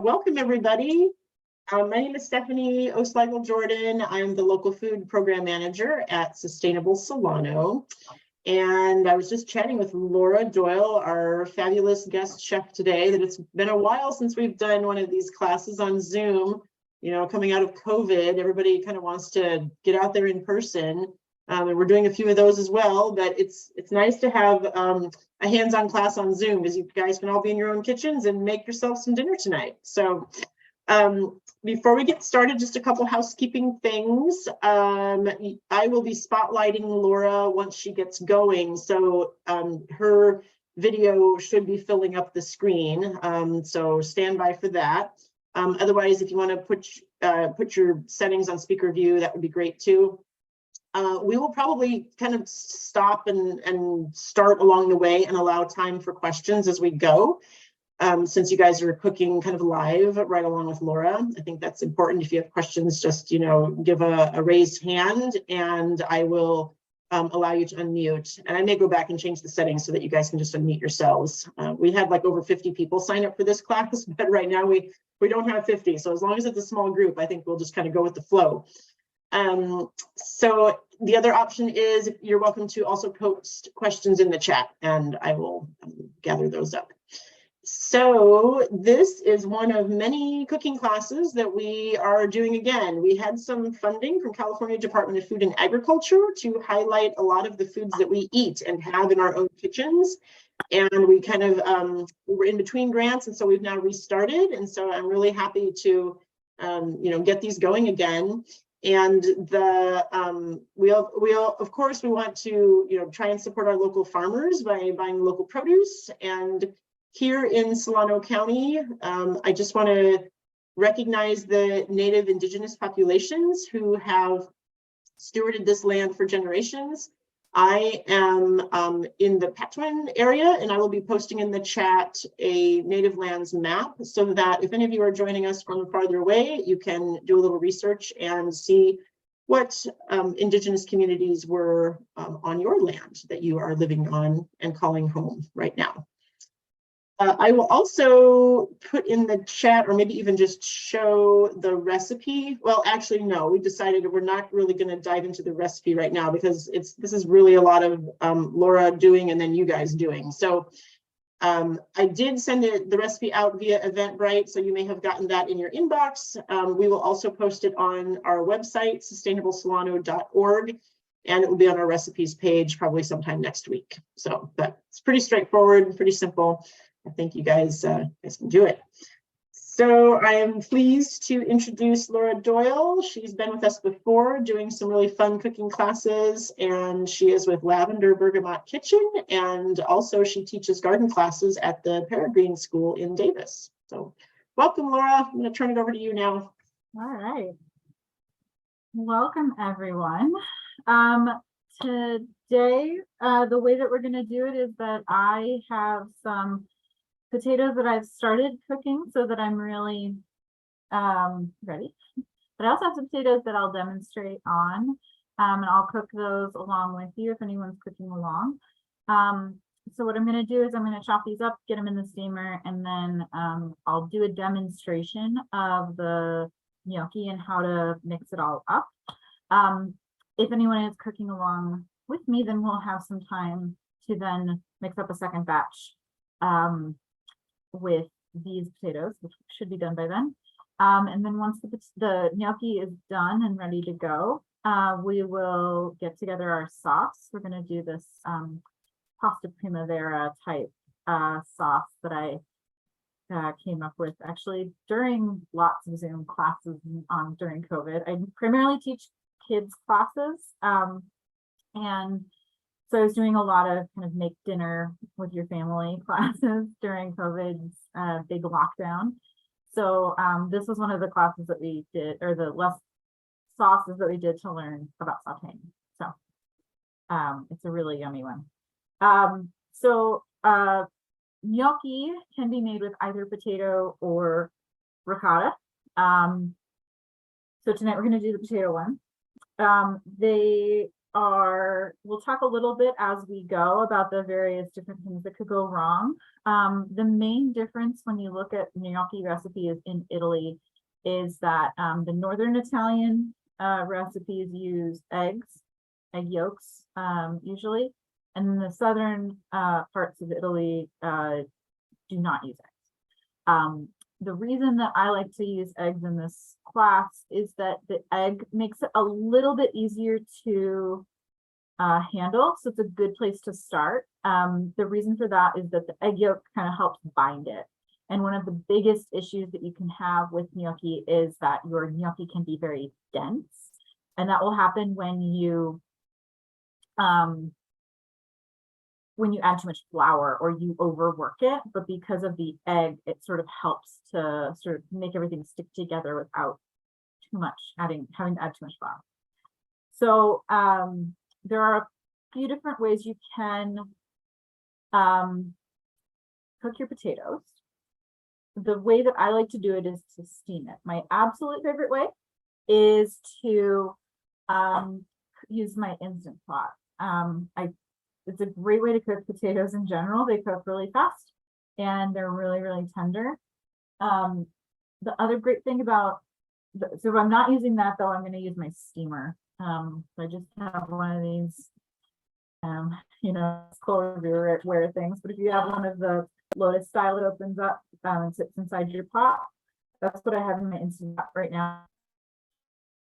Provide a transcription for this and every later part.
Welcome, everybody. My name is Stephanie O'Sligo-Jordan. I'm the local food program manager at Sustainable Solano. And I was just chatting with Laura Doyle, our fabulous guest chef today, that it's been a while since we've done one of these classes on Zoom. You know, coming out of COVID, everybody kind of wants to get out there in person. And we're doing a few of those as well, but it's nice to have a hands-on class on Zoom, because you guys can all be in your own kitchens and make yourself some dinner tonight. So before we get started, just a couple housekeeping things. I will be spotlighting Laura once she gets going. So her video should be filling up the screen. So stand by for that. Otherwise, if you want to put your settings on speaker view, that would be great too. We will probably kind of stop and start along the way and allow time for questions as we go. Since you guys are cooking kind of live right along with Laura, I think that's important. If you have questions, just, give a raised hand and I will allow you to unmute. And I may go back and change the settings so that you guys can just unmute yourselves. We had like over 50 people sign up for this class, but right now we don't have 50. So as long as it's a small group, I think we'll just kind of go with the flow. So the other option is you're welcome to also post questions in the chat and I will gather those up. So this is one of many cooking classes that we are doing again. We had some funding from California Department of Food and Agriculture to highlight a lot of the foods that we eat and have in our own kitchens. And we kind of, we were in between grants, and so we've now restarted. And so I'm really happy to, get these going again. And of course, we want to, try and support our local farmers by buying local produce. And here in Solano County, I just want to recognize the Native Indigenous populations who have stewarded this land for generations. I am in the Patwin area, and I will be posting in the chat a native lands map so that if any of you are joining us from farther away, you can do a little research and see what Indigenous communities were on your land that you are living on and calling home right now. I will also put in the chat, or maybe even just show the recipe. Well, actually, no, we decided we're not really going to dive into the recipe right now because this is really a lot of Laura doing and then you guys doing. So I did send the recipe out via Eventbrite, so you may have gotten that in your inbox. We will also post it on our website, sustainablesolano.org, and it will be on our recipes page probably sometime next week. So, but it's pretty straightforward, pretty simple. I think you guys can do it. So I am pleased to introduce Laura Doyle. She's been with us before doing some really fun cooking classes, and she is with Lavender Bergamot Kitchen, and also she teaches garden classes at the Peregrine School in Davis. So welcome, Laura. I'm going to turn it over to you now. All right. Welcome, everyone. Today, the way that we're going to do it is that I have some potatoes that I've started cooking so that I'm really ready. But I also have some potatoes that I'll demonstrate on, and I'll cook those along with you if anyone's cooking along. So what I'm going to do is I'm going to chop these up, get them in the steamer, and then I'll do a demonstration of the gnocchi and how to mix it all up. If anyone is cooking along with me, then we'll have some time to then mix up a second batch with these potatoes, which should be done by then. And then once the gnocchi is done and ready to go, we will get together our sauce. We're going to do this pasta primavera type sauce that I came up with actually during lots of Zoom classes during COVID. I primarily teach kids classes, and so I was doing a lot of kind of make dinner with your family classes during COVID's big lockdown. So this was one of the classes that we did, or the less sauces that we did to learn about sauteing. So it's a really yummy one. Gnocchi can be made with either potato or ricotta. So tonight we're going to do the potato one. we'll talk a little bit as we go about the various different things that could go wrong. The main difference when you look at gnocchi recipes in Italy is that the Northern Italian recipes use egg yolks usually, and then the southern parts of Italy do not use eggs. The reason that I like to use eggs in this class is that the egg makes it a little bit easier to handle, so it's a good place to start. The reason for that is that the egg yolk kind of helps bind it. And one of the biggest issues that you can have with gnocchi is that your gnocchi can be very dense. And that will happen when you add too much flour or you overwork it, but because of the egg, it sort of helps to sort of make everything stick together without too much having to add too much flour. So there are a few different ways you can cook your potatoes. The way that I like to do it is to steam it. My absolute favorite way is to use my Instant Pot. It's a great way to cook potatoes in general. They cook really fast and they're really, really tender. The other great thing about, so if I'm not using that though, I'm going to use my steamer. So I just have one of these, you know, cloverware things, but if you have one of the Lotus style, it opens up and sits inside your pot. That's what I have in my Instant Pot right now.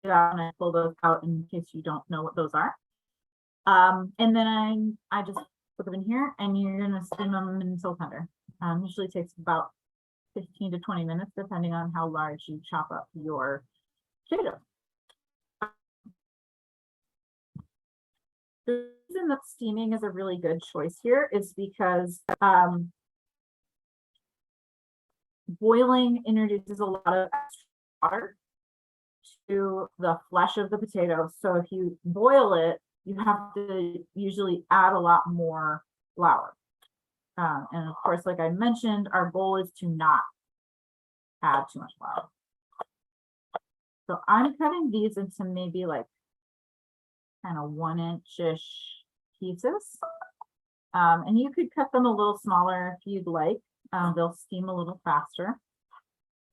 And I pull those out in case you don't know what those are. And then I just put them in here and you're going to steam them until tender. Usually takes about 15 to 20 minutes, depending on how large you chop up your potatoes. The reason that steaming is a really good choice here is because boiling introduces a lot of extra water to the flesh of the potato. So if you boil it, you have to usually add a lot more flour. And of course, like I mentioned, our goal is to not add too much flour. So I'm cutting these into maybe like kind of 1-inch-ish pieces. And you could cut them a little smaller if you'd like. They'll steam a little faster.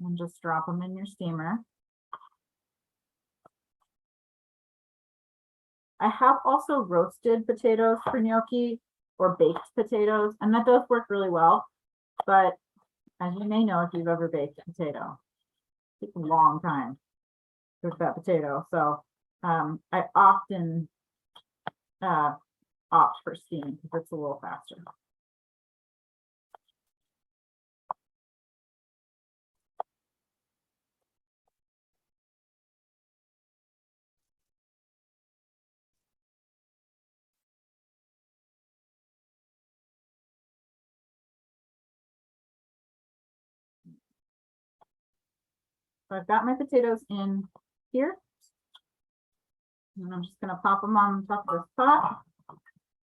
And just drop them in your steamer. I have also roasted potatoes for gnocchi or baked potatoes, and that does work really well. But as you may know, if you've ever baked a potato, it takes a long time to cook that potato. So I often opt for steaming because it's a little faster. So I've got my potatoes in here. And I'm just going to pop them on top of this pot.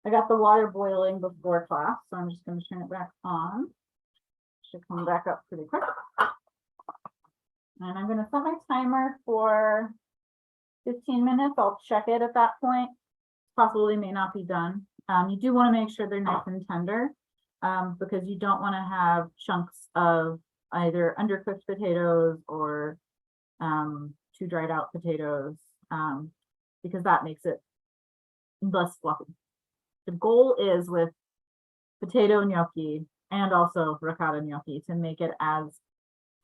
I got the water boiling before class, so I'm just going to turn it back on. Should come back up pretty quick. And I'm going to set my timer for 15 minutes. I'll check it at that point. Possibly may not be done. You do want to make sure they're nice and tender because you don't want to have chunks of either undercooked potatoes or too dried out potatoes because that makes it less fluffy. The goal is with potato gnocchi and also ricotta gnocchi to make it as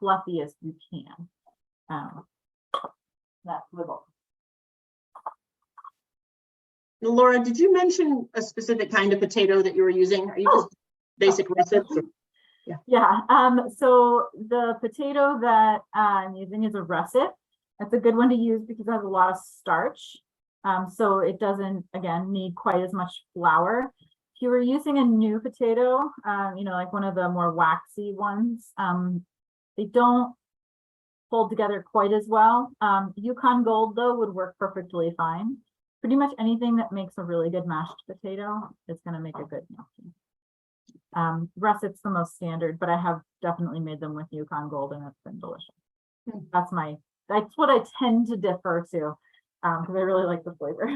fluffy as you can. That's the goal. Laura, did you mention a specific kind of potato that you were using? Are you just basic russets? Yeah. So the potato that I'm using is a russet. That's a good one to use because it has a lot of starch. So it doesn't, again, need quite as much flour. If you were using a new potato, you know, like one of the more waxy ones, they don't hold together quite as well. Yukon Gold, though, would work perfectly fine. Pretty much anything that makes a really good mashed potato is going to make a good gnocchi. Russet's the most standard, but I have definitely made them with Yukon Gold and it's been delicious. That's what I tend to defer to because I really like the flavor.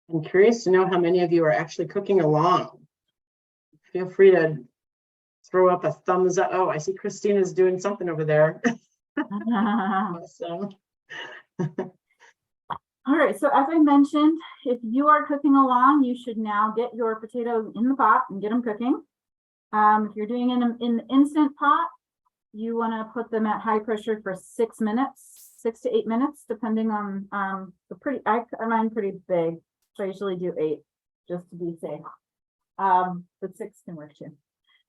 I'm curious to know how many of you are actually cooking along. Feel free to throw up a thumbs up. Oh, I see Christina's doing something over there. Awesome. All right, so as I mentioned, if you are cooking along, you should now get your potatoes in the pot and get them cooking. If you're doing it in the instant pot, you want to put them at high pressure for 6 minutes, 6 to 8 minutes, depending on mine pretty big, so I usually do 8 just to be safe. But 6 can work too.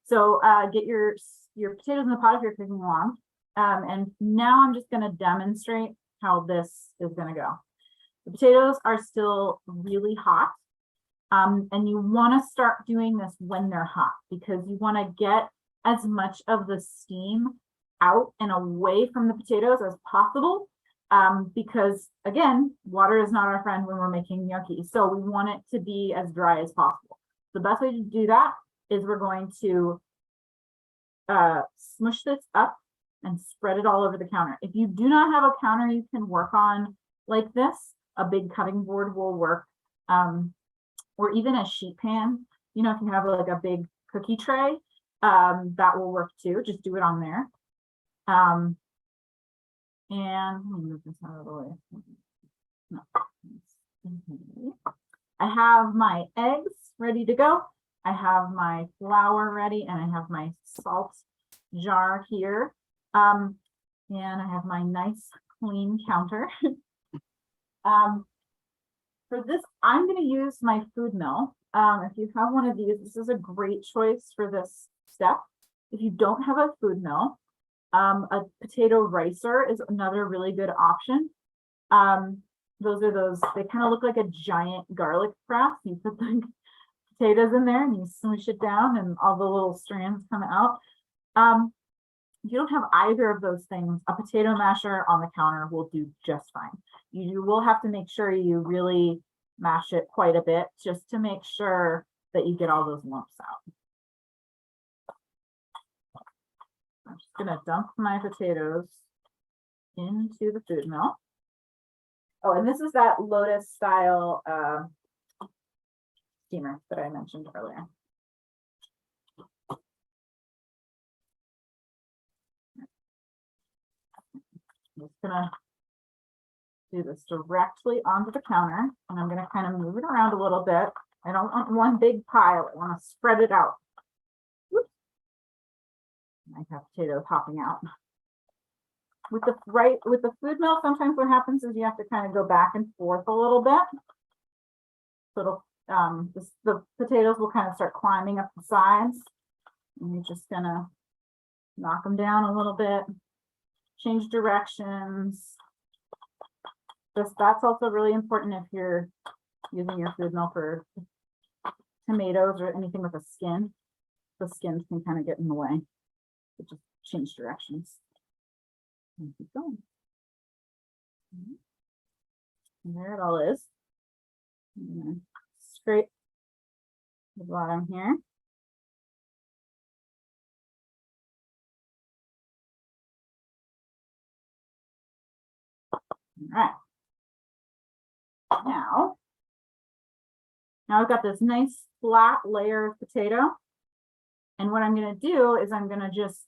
So get your potatoes in the pot if you're cooking along. And now I'm just going to demonstrate how this is going to go. The potatoes are still really hot. And you want to start doing this when they're hot because you want to get as much of the steam out and away from the potatoes as possible. Because again, water is not our friend when we're making gnocchi. So we want it to be as dry as possible. The best way to do that is we're going to smush this up and spread it all over the counter. If you do not have a counter you can work on like this, a big cutting board will work, or even a sheet pan. You know, if you have like a big cookie tray, that will work too. Just do it on there. And let me move this out of the way. No. I have my eggs ready to go. I have my flour ready and I have my salt jar here. And I have my nice clean counter. For this, I'm going to use my food mill. If you have one of these, this is a great choice for this step. If you don't have a food mill, a potato ricer is another really good option. They kind of look like a giant garlic press. You put the potatoes in there and you smush it down and all the little strands come out. If you don't have either of those things, a potato masher on the counter will do just fine. You will have to make sure you really mash it quite a bit just to make sure that you get all those lumps out. I'm just gonna dump my potatoes into the food mill. Oh, and this is that Lotus style steamer that I mentioned earlier. I'm just gonna do this directly onto the counter and I'm gonna kind of move it around a little bit. I don't want one big pile, I want to spread it out. Whoops. I have potatoes hopping out. With the food mill, sometimes what happens is you have to kind of go back and forth a little bit. So it'll, the potatoes will kind of start climbing up the sides. And you're just gonna knock them down a little bit, change directions. That's also really important if you're using your food mill for tomatoes or anything with a skin. The skins can kind of get in the way. So just change directions. And keep going. And there it all is. Scrape the bottom here. All right. Now I've got this nice flat layer of potato. And what I'm going to do is I'm going to just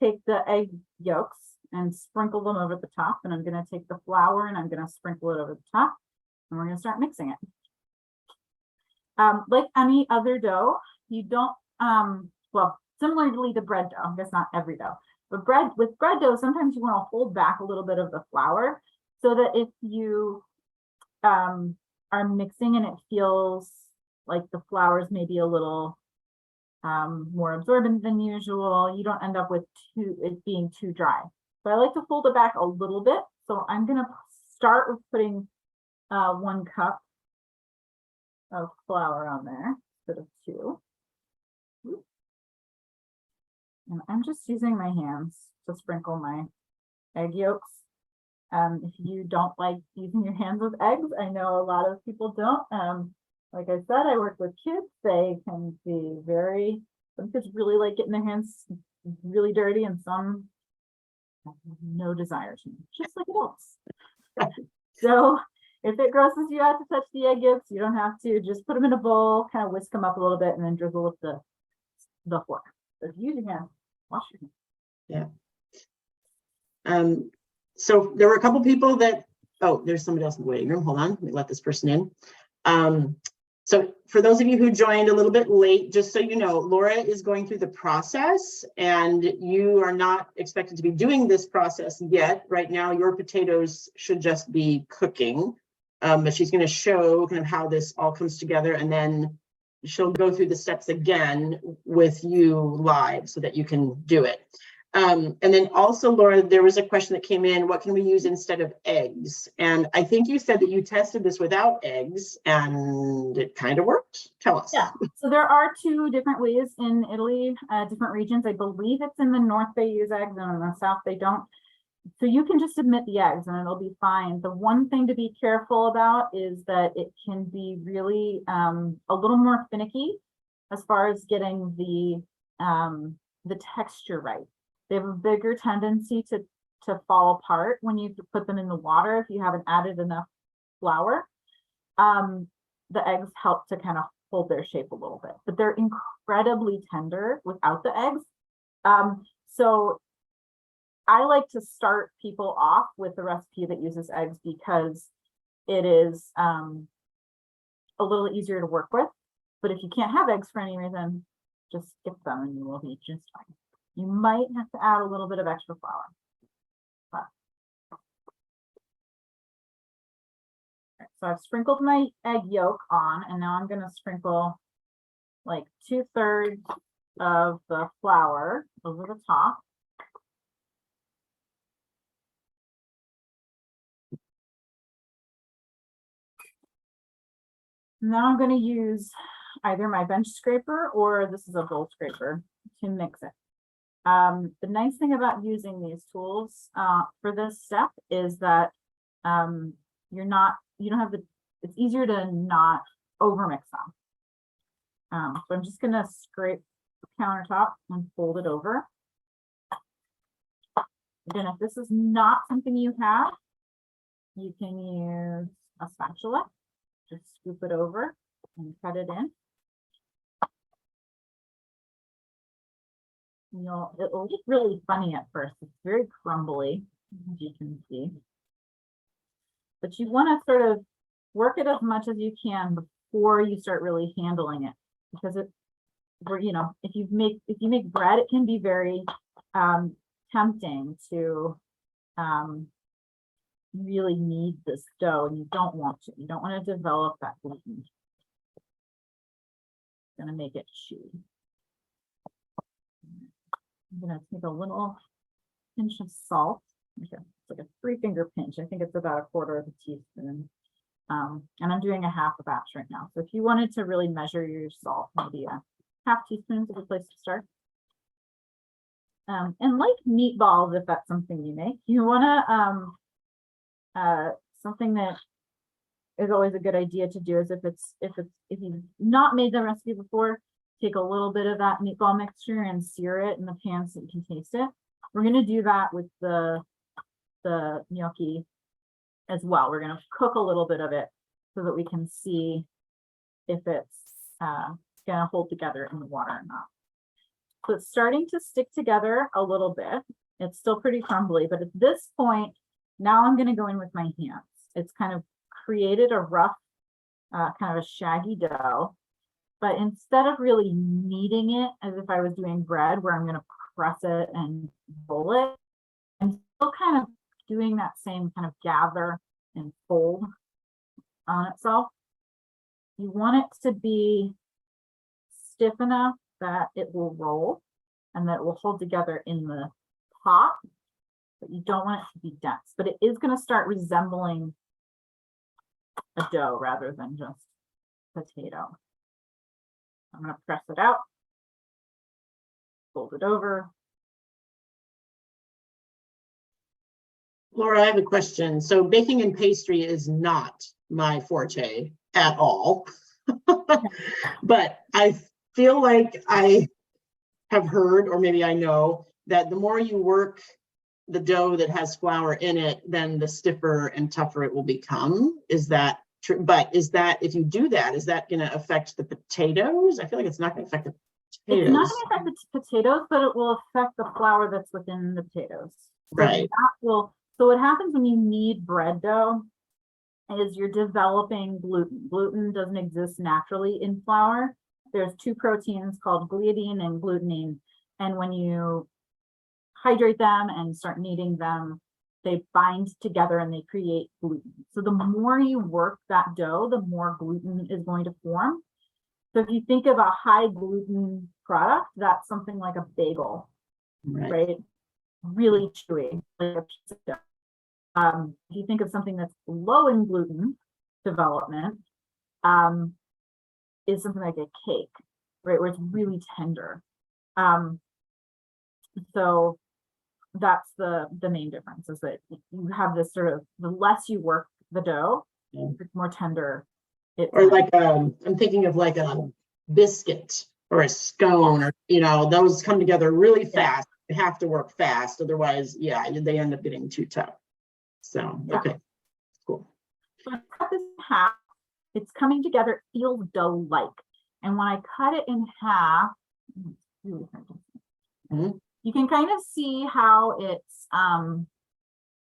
take the egg yolks and sprinkle them over the top. And I'm going to take the flour and I'm going to sprinkle it over the top. And we're going to start mixing it. Like any other dough, you don't, well, similarly to bread dough, I guess not every dough, but with bread dough, sometimes you want to hold back a little bit of the flour so that if you are mixing and it feels like the flour is maybe a little more absorbent than usual, you don't end up with it being too dry. So I like to fold it back a little bit. So I'm going to start with putting 1 cup of flour on there instead of 2. And I'm just using my hands to sprinkle my egg yolks If you don't like using your hands with eggs, I know a lot of people don't. Like I said, I work with kids. They can be some kids really like getting their hands really dirty, and some have no desire to, just like adults. So if it grosses you out to touch the egg yolks, you don't have to. Just put them in a bowl, kind of whisk them up a little bit, and then drizzle with the fork. So if you use your hand, wash your hands. Yeah. So there were a couple people that, oh, there's somebody else in the waiting room. Hold on, let me let this person in. So for those of you who joined a little bit late, just so you know, Laura is going through the process, and you are not expected to be doing this process yet. Right now, your potatoes should just be cooking, but she's going to show kind of how this all comes together, and then she'll go through the steps again with you live so that you can do it. And then also, Laura, there was a question that came in, what can we use instead of eggs? And I think you said that you tested this without eggs and it kind of worked. Tell us. Yeah, so there are 2 different ways in Italy, different regions. I believe it's in the north they use eggs, and in the south they don't. So you can just omit the eggs and it'll be fine. The one thing to be careful about is that it can be really a little more finicky as far as getting the texture right. They have a bigger tendency to fall apart when you put them in the water if you haven't added enough flour. The eggs help to kind of hold their shape a little bit, but they're incredibly tender without the eggs. So I like to start people off with the recipe that uses eggs because it is a little easier to work with. But if you can't have eggs for any reason, just skip them and you will be just fine. You might have to add a little bit of extra flour. But. So I've sprinkled my egg yolk on, and now I'm going to sprinkle like 2/3 of the flour over the top. Now I'm going to use either my bench scraper or this is a bowl scraper to mix it. The nice thing about using these tools for this step is that you don't have it's easier to not overmix them. So I'm just going to scrape the countertop and fold it over. Again, if this is not something you have, you can use a spatula. Just scoop it over and cut it in. It'll look really funny at first. It's very crumbly, as you can see. But you want to sort of work it as much as you can before you start really handling it, because if you make bread, it can be very tempting to really knead this dough, and you don't want to. You don't want to develop that gluten. It's going to make it chewy. I'm going to take a little pinch of salt. Okay. It's like a 3-finger pinch. I think it's about 1/4 of a teaspoon. And I'm doing a half a batch right now. So if you wanted to really measure your salt, maybe a 1/2 teaspoon is a good place to start. And like meatballs, if that's something you make, you want to something that is always a good idea to do is if you've not made the recipe before, take a little bit of that meatball mixture and sear it in the pan so you can taste it. We're going to do that with the gnocchi as well. We're going to cook a little bit of it so that we can see if it's going to hold together in the water or not. So it's starting to stick together a little bit. It's still pretty crumbly, but at this point, now I'm going to go in with my hands. It's kind of created a rough, kind of a shaggy dough. But instead of really kneading it as if I was doing bread, where I'm going to press it and roll it, I'm still kind of doing that same kind of gather and fold on itself. You want it to be stiff enough that it will roll and that it will hold together in the pot, but you don't want it to be dense. But it is going to start resembling a dough rather than just potato. I'm going to press it out, fold it over. Laura, I have a question. So baking and pastry is not my forte at all. But I feel like I have heard, or maybe I know, that the more you work the dough that has flour in it, then the stiffer and tougher it will become. Is that true? But is that, if you do that, is that going to affect the potatoes? I feel like it's not going to affect the potatoes. It's not going to affect the potatoes, but it will affect the flour that's within the potatoes. So Right. that will, so what happens when you knead bread dough is you're developing gluten. Gluten doesn't exist naturally in flour. There's two proteins called gliadine and glutenine. And when you hydrate them and start kneading them, they bind together and they create gluten. So the more you work that dough, the more gluten is going to form. So if you think of a high gluten product, that's something like a bagel, right? Really chewy, like a piece of dough. If you think of something that's low in gluten development, is something like a cake, right? Where it's really tender. So that's the main difference, is that you have this sort of, the less you work the dough, it's more tender. Or like I'm thinking of like a biscuit or a scone, or those come together really fast. They have to work fast, otherwise, they end up getting too tough. So okay, cool. So I cut this in half. It's coming together. It feels dough-like, and when I cut it in half, you can kind of see how it's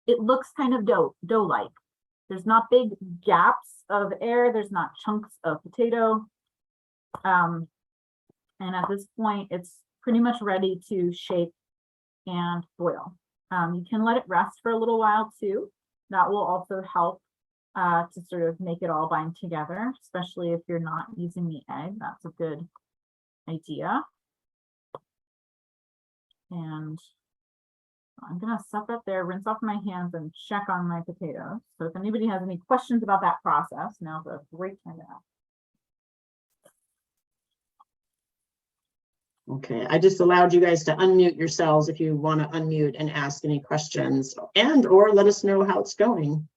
it looks kind of dough-like. There's not big gaps of air. There's not chunks of potato. And at this point, it's pretty much ready to shake and boil. You can let it rest for a little while too. That will also help to sort of make it all bind together, especially if you're not using the egg. That's a good idea. And I'm gonna set that there, rinse off my hands, and check on my potatoes. So if anybody has any questions about that process, now's a great time to ask. Okay, I just allowed you guys to unmute yourselves if you want to unmute and ask any questions, and or let us know how it's going.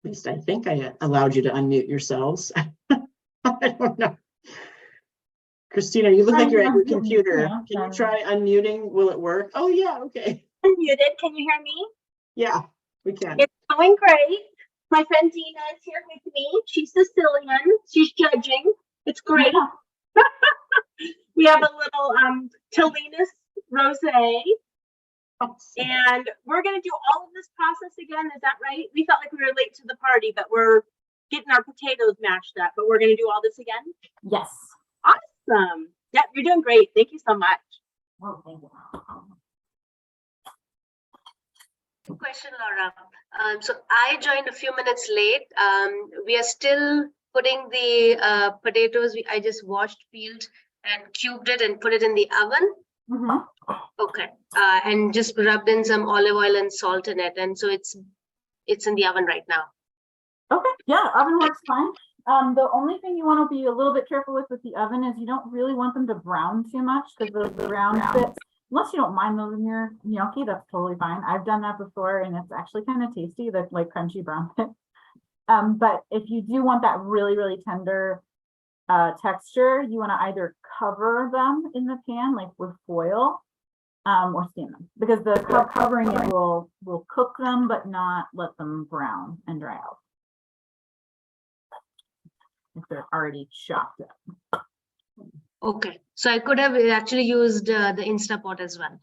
At least I think I allowed you to unmute yourselves. I don't know. Christina, you look like you're at your computer. Can you try unmuting? Will it work? Oh yeah, okay. Unmuted. Can you hear me? Yeah, we can. It's going great. My friend Dina is here with me. She's Sicilian. She's judging. It's great. We have a little Tolinas rosé. And we're going to do all of this process again. Is that right? We felt like we were late to the party, but we're getting our potatoes mashed up. But we're going to do all this again? Yes. Awesome. Yep, you're doing great. Thank you so much. Oh, thank you. Question, Laura. So I joined a few minutes late. We are still putting the potatoes. I just washed, peeled, and cubed it and put it in the oven. Mm-hmm. Okay. And just rubbed in some olive oil and salt in it, and so it's in the oven right now. Okay. Yeah, oven works fine. The only thing you want to be a little bit careful with the oven is you don't really want them to brown too much, because the brown bits, unless you don't mind those in your gnocchi, that's totally fine. I've done that before and it's actually kind of tasty, the like crunchy brown bit. But if you do want that really, really tender texture, you want to either cover them in the pan like with foil or steam them, because the covering it will cook them but not let them brown and dry out if they're already chopped up. Okay, so I could have actually used the Instant Pot as well.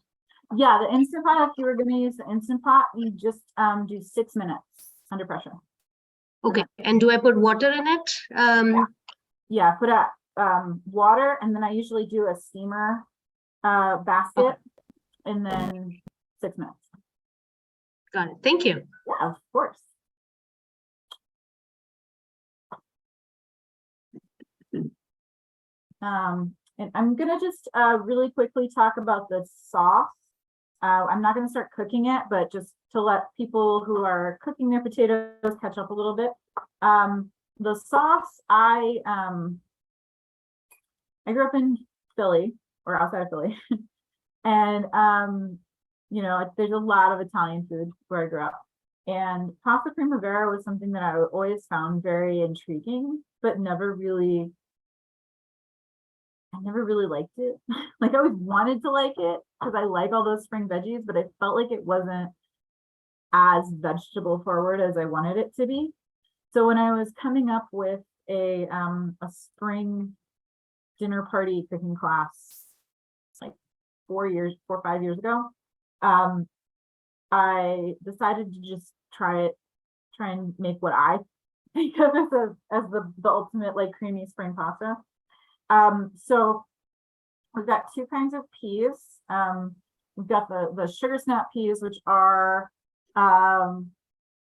Yeah, the Instant Pot, if you were going to use the Instant Pot, you just do 6 minutes under pressure. Okay, and do I put water in it? Yeah, put water, and then I usually do a steamer basket, and then 6 minutes. Got it. Thank you. Yeah, of course. And I'm gonna just really quickly talk about the sauce. I'm not gonna start cooking it, but just to let people who are cooking their potatoes catch up a little bit. The sauce, I grew up in Philly or outside of Philly. And you know, there's a lot of Italian food where I grew up. And pasta primavera was something that I always found very intriguing, but I never really liked it. Like I always wanted to like it because I like all those spring veggies, but I felt like it wasn't as vegetable forward as I wanted it to be. So when I was coming up with a spring dinner party cooking class, like 4 or 5 years ago, I decided to just try and make what I think of as the ultimate like creamy spring pasta. So we've got two kinds of peas. We've got the sugar snap peas, which are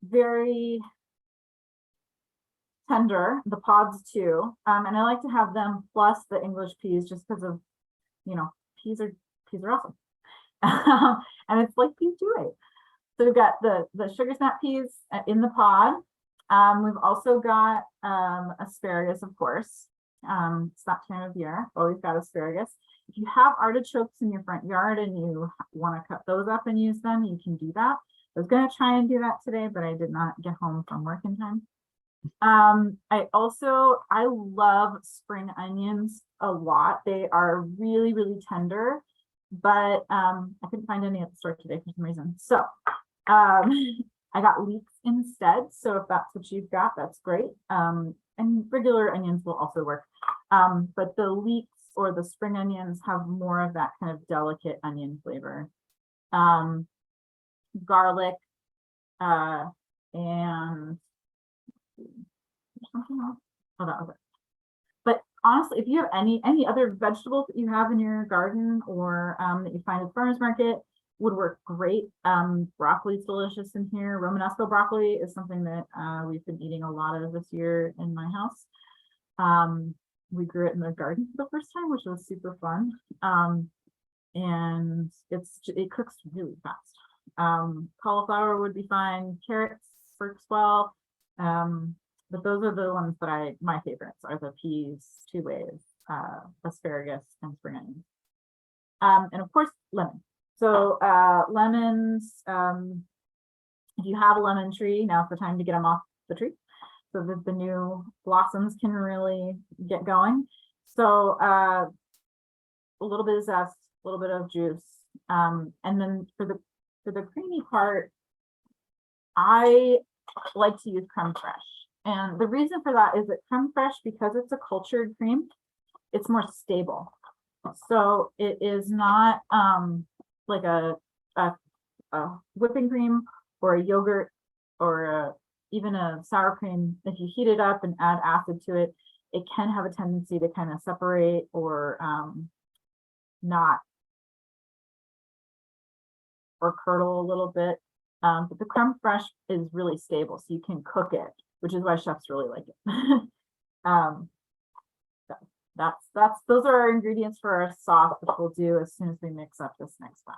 very tender, the pods too. And I like to have them plus the English peas just because of, you know, peas are awesome. And it's like peas do it. So we've got the sugar snap peas in the pod. We've also got asparagus, of course. It's that time of year. Always got asparagus. If you have artichokes in your front yard and you want to cut those up and use them, you can do that. I was going to try and do that today, but I did not get home from work in time. I love spring onions a lot. They are really, really tender, but I couldn't find any at the store today for some reason. So I got leeks instead. So if that's what you've got, that's great. And regular onions will also work. But the leeks or the spring onions have more of that kind of delicate onion flavor. Garlic, and something else. Oh, that was it. But honestly, if you have any other vegetables that you have in your garden or that you find at the farmer's market, would work great. Broccoli is delicious in here. Romanesco broccoli is something that we've been eating a lot of this year in my house. We grew it in the garden for the first time, which was super fun. And it cooks really fast. Cauliflower would be fine. Carrots works well. But those are the ones that my favorites are the peas, 2 ways, asparagus, and spring onions. And of course, lemon. So lemons, if you have a lemon tree, now's the time to get them off the tree so that the new blossoms can really get going. So a little bit of zest, a little bit of juice. And then for the creamy part, I like to use creme fraiche. And the reason for that is that creme fraiche, because it's a cultured cream, it's more stable. So it is not like a whipping cream or a yogurt or even a sour cream. If you heat it up and add acid to it, it can have a tendency to kind of separate or not, or curdle a little bit. But the creme fraiche is really stable, so you can cook it, which is why chefs really like it. Those are our ingredients for our sauce, which we'll do as soon as we mix up this next batch.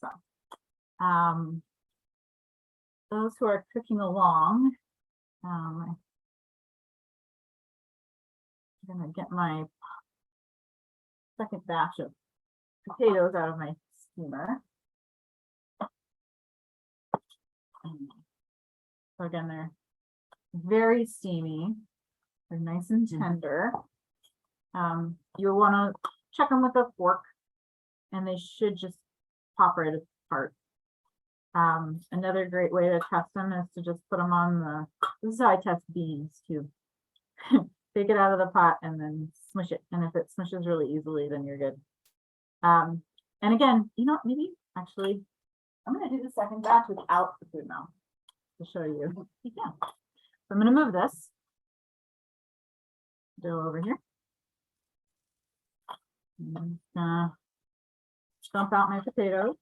So those who are cooking along, I'm gonna get my second batch of potatoes out of my steamer. So again, they're very steamy. They're nice and tender. You'll want to check them with a fork, and they should just pop right apart. Another great way to test them is to just put them on this is how I test beans too. Take it out of the pot and then smush it. And if it smushes really easily, then you're good. And again, you know, maybe actually, I'm going to do the second batch without the food now to show you. Yeah. So I'm going to move this dough over here. I'm gonna dump out my potatoes.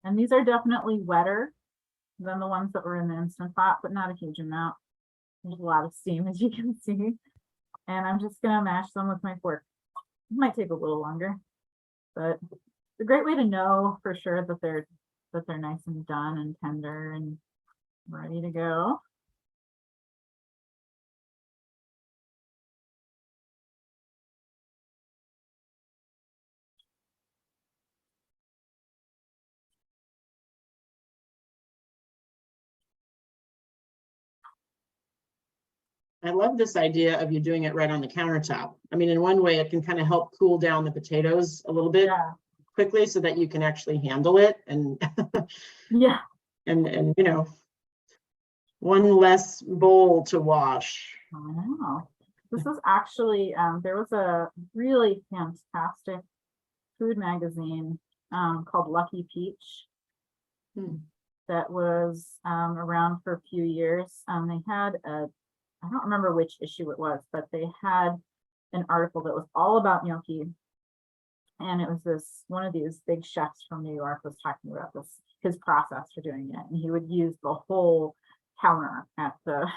And these are definitely wetter than the ones that were in the Instant Pot, but not a huge amount. There's a lot of steam, as you can see. And I'm just gonna mash them with my fork. It might take a little longer, but it's a great way to know for sure that they're nice and done and tender and ready to go. I love this idea of you doing it right on the countertop. I mean, in one way, it can kind of help cool down the potatoes a little bit Yeah, quickly so that you can actually handle it and yeah. and you know, one less bowl to wash. I know. This was actually, there was a really fantastic food magazine called Lucky Peach that was around for a few years. They had I don't remember which issue it was, but they had an article that was all about gnocchi. And it was one of these big chefs from New York was talking about his process for doing it. And he would use the whole counter at the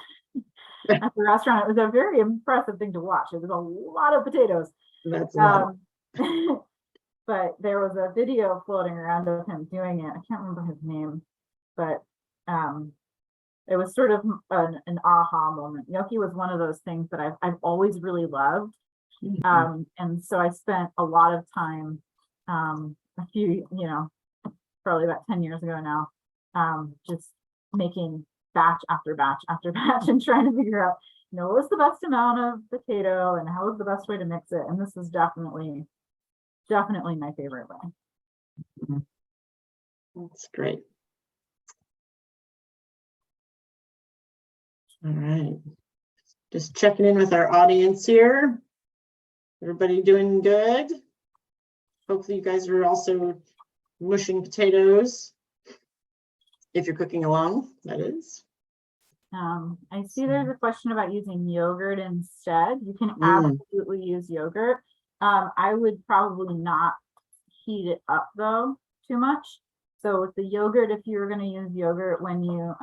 at the restaurant. It was a very impressive thing to watch. It was a lot of potatoes. That's a lot. But there was a video floating around of him doing it. I can't remember his name, but it was sort of an aha moment. Gnocchi was one of those things that I've always really loved. And so I spent a lot of time, a few, probably about 10 years ago now, just making batch after batch after batch and trying to figure out, what was the best amount of potato and how was the best way to mix it. And this is definitely my favorite way. That's great. All right. Just checking in with our audience here. Everybody doing good? Hopefully you guys are also mushing potatoes. If you're cooking along, that is. I see there's a question about using yogurt instead. You can absolutely use yogurt. I would probably not heat it up though too much. So with the yogurt, if you're going to use yogurt when you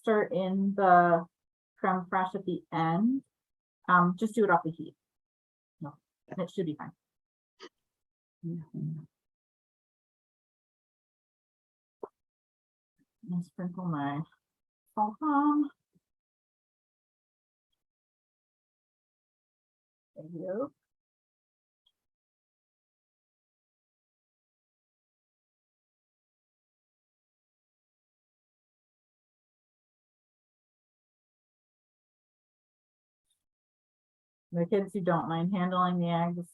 start in the creme fraiche at the end, just do it off the heat. No, it should be fine. I'll sprinkle my salt on. There you go. The kids who don't mind handling the eggs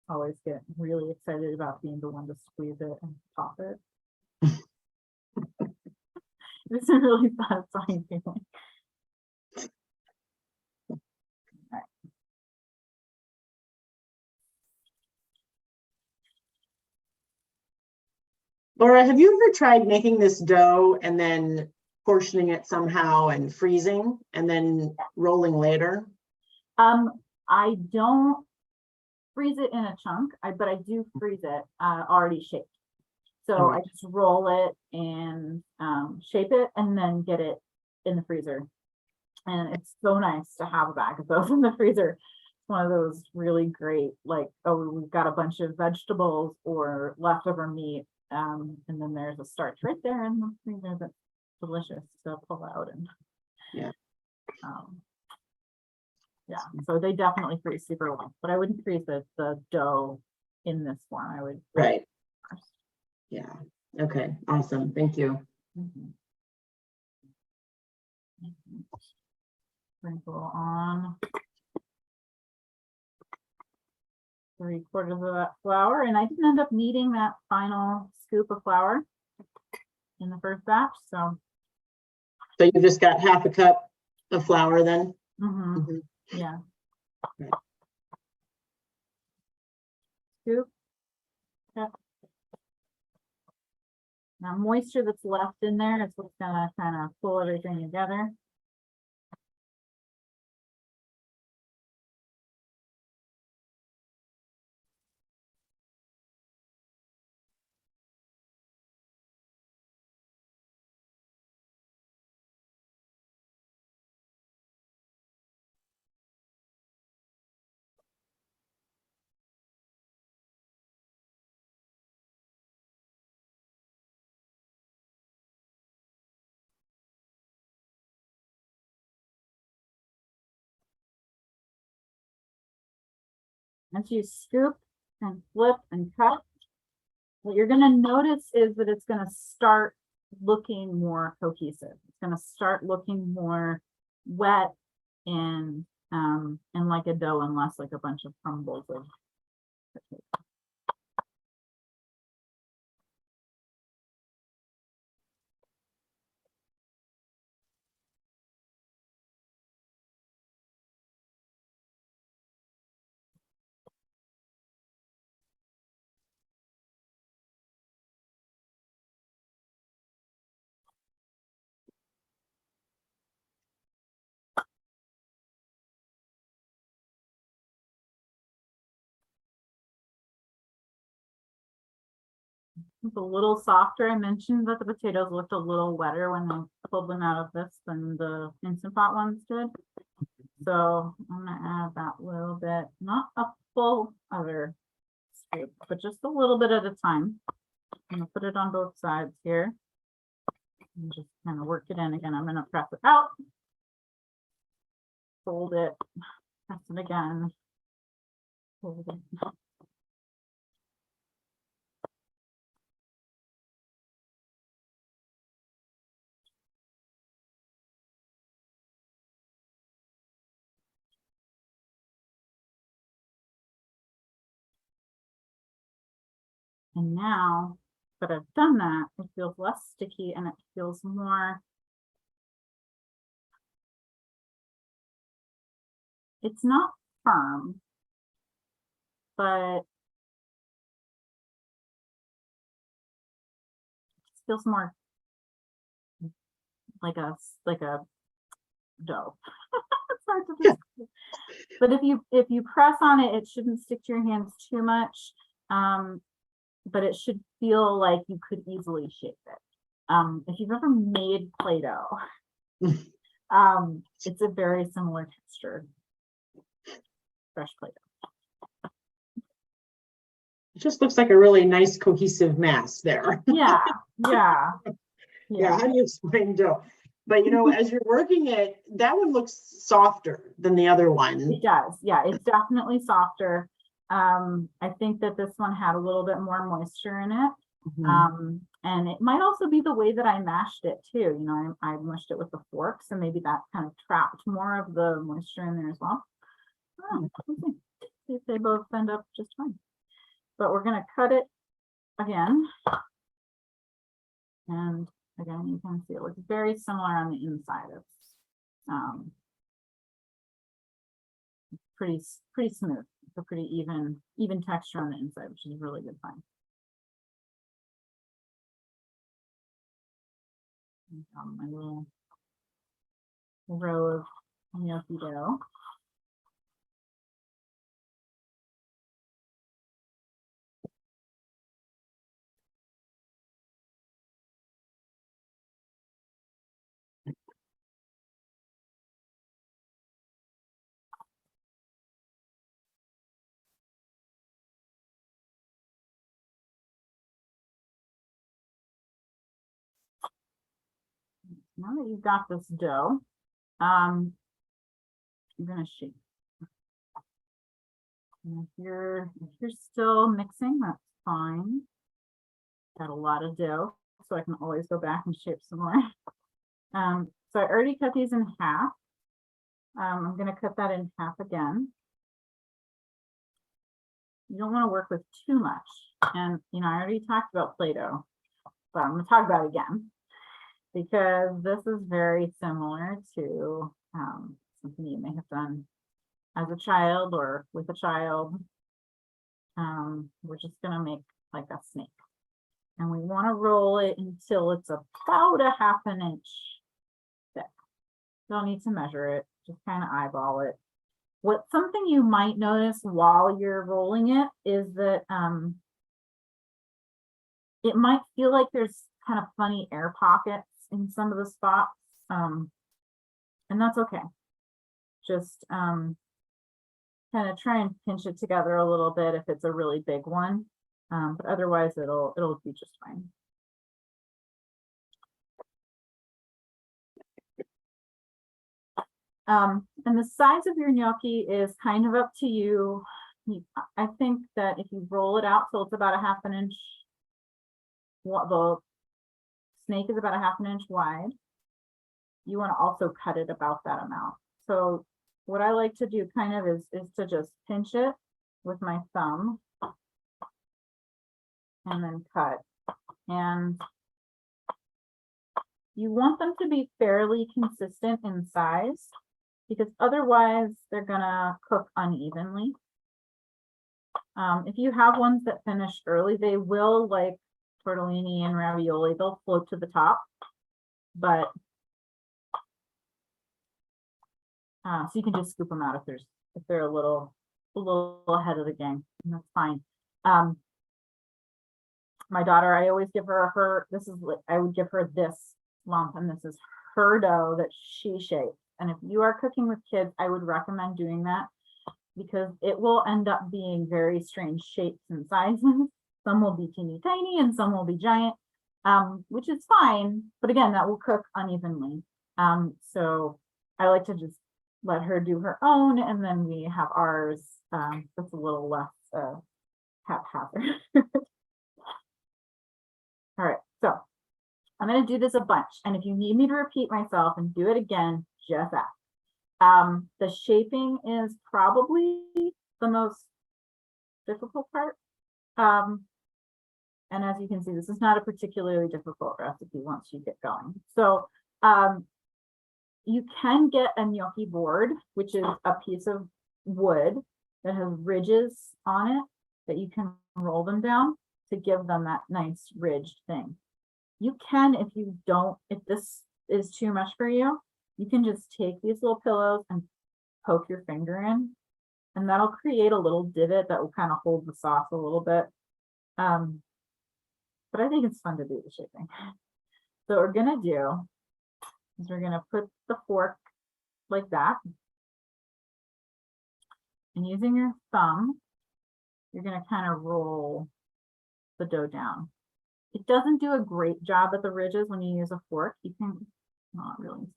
always get really excited about being the one to squeeze it and pop it. It's a really satisfying feeling. Right. Laura, have you ever tried making this dough and then portioning it somehow and freezing and then rolling later? I don't freeze it in a chunk, but I do freeze it already shaped. So I just roll it and shape it and then get it in the freezer. And it's so nice to have a bag of those in the freezer. It's one of those really great, like, oh, we've got a bunch of vegetables or leftover meat. And then there's a starch right there in the freezer that's delicious to pull out. And yeah. Yeah, so they definitely freeze super well, but I wouldn't freeze the dough in this form. I would. Right. Yeah. Okay. Awesome. Thank you. Sprinkle on 3/4 of that flour, and I didn't end up needing that final scoop of flour in the first batch, so. So you just got half a cup of flour then? Yeah. Right. Scoop. Okay. Now moisture that's left in there is what's gonna kind of pull everything together. as you scoop and flip and cut, what you're going to notice is that it's going to start looking more cohesive. It's going to start looking more wet and like a dough and less like a bunch of crumbles of potato. It's a little softer. I mentioned that the potatoes looked a little wetter when I pulled them out of this than the Instant Pot ones did. So I'm gonna add that little bit, not a full other scoop, but just a little bit at a time. I'm gonna put it on both sides here. And just kind of work it in again. I'm gonna press it out. Fold it, press it again. Fold it. And now that I've done that, it feels less sticky and it feels more, it's not firm, but it feels more like a dough. It's hard to describe. But if you press on it, it shouldn't stick to your hands too much. But it should feel like you could easily shape it. If you've ever made Play-Doh, it's a very similar texture. Fresh Play-Doh. It just looks like a really nice cohesive mass there. Yeah. Yeah, how do you explain dough? But you know, as you're working it, that one looks softer than the other one. It does. Yeah, it's definitely softer. I think that this one had a little bit more moisture in it. And it might also be the way that I mashed it too. You know, I mushed it with the fork, so maybe that kind of trapped more of the moisture in there as well. See if they both end up just fine. But we're gonna cut it again. And again, you can see it looks very similar on the inside. It's pretty smooth. It's a pretty even texture on the inside, which is really good fun. My little row of gnocchi dough. Now that you've got this dough, I'm gonna shape. And if you're still mixing, that's fine. Got a lot of dough, so I can always go back and shape some more. So I already cut these in half. I'm gonna cut that in half again. You don't want to work with too much. And you know, I already talked about Play-Doh, but I'm gonna talk about it again, because this is very similar to something you may have done as a child or with a child. We're just gonna make like a snake, and we want to roll it until it's about a ½ inch thick. Don't need to measure it, just kind of eyeball it. Something you might notice while you're rolling it is that it might feel like there's kind of funny air pockets in some of the spots, and that's okay. Just kind of try and pinch it together a little bit if it's a really big one, but otherwise it'll be just fine. And the size of your gnocchi is kind of up to you. I think that if you roll it out till it's about a half an inch, what the snake is about a half an inch wide, you want to also cut it about that amount. So what I like to do kind of is to just pinch it with my thumb and then cut. And you want them to be fairly consistent in size, because otherwise they're gonna cook unevenly. If you have ones that finish early, they will, like tortellini and ravioli, they'll float to the top. But so you can just scoop them out if they're a little ahead of the game, and that's fine. My daughter, I always give her I would give her this lump, and this is her dough that she shaped. And if you are cooking with kids, I would recommend doing that, because it will end up being very strange shapes and sizes. Some will be teeny tiny and some will be giant, which is fine. But again, that will cook unevenly. So I like to just let her do her own, and then we have ours that's a little less haphazard. All right, so I'm going to do this a bunch, and if you need me to repeat myself and do it again, just ask. The shaping is probably the most difficult part. And as you can see, this is not a particularly difficult recipe once you get going. So you can get a gnocchi board, which is a piece of wood that has ridges on it that you can roll them down to give them that nice ridged thing. You can, if this is too much for you, you can just take these little pillows and poke your finger in, and that'll create a little divot that will kind of hold the sauce a little bit. But I think it's fun to do the shaping. So what we're gonna do is we're gonna put the fork like that, and using your thumb, you're gonna kind of roll the dough down. It doesn't do a great job at the ridges when you use a fork. You can not really.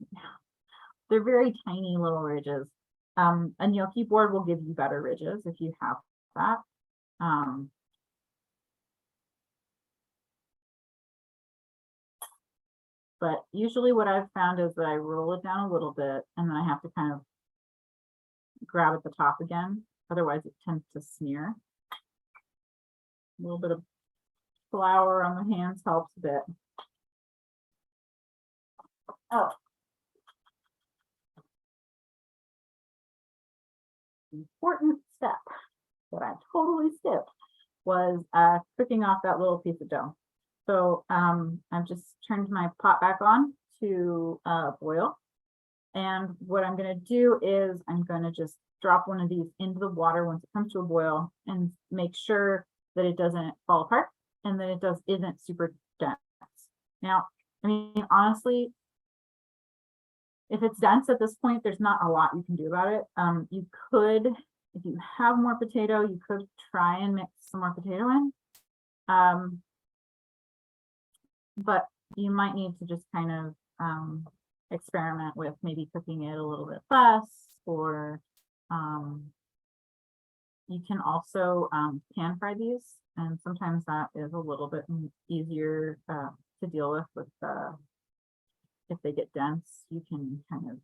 They're very tiny little ridges. A gnocchi board will give you better ridges if you have that. But usually what I've found is that I roll it down a little bit, and then I have to kind of grab at the top again. Otherwise it tends to smear. A little bit of flour on the hands helps a bit. Oh. Important step that I totally skipped was cooking off that little piece of dough. So I've just turned my pot back on to boil. And what I'm going to do is I'm going to just drop one of these into the water once it comes to a boil, and make sure that it doesn't fall apart and that it isn't super dense. Now, I mean, honestly, if it's dense at this point, there's not a lot you can do about it. You could, if you have more potato, you could try and mix some more potato in. But you might need to just kind of experiment with maybe cooking it a little bit less, or you can also pan fry these, and sometimes that is a little bit easier to deal with if they get dense. You can kind of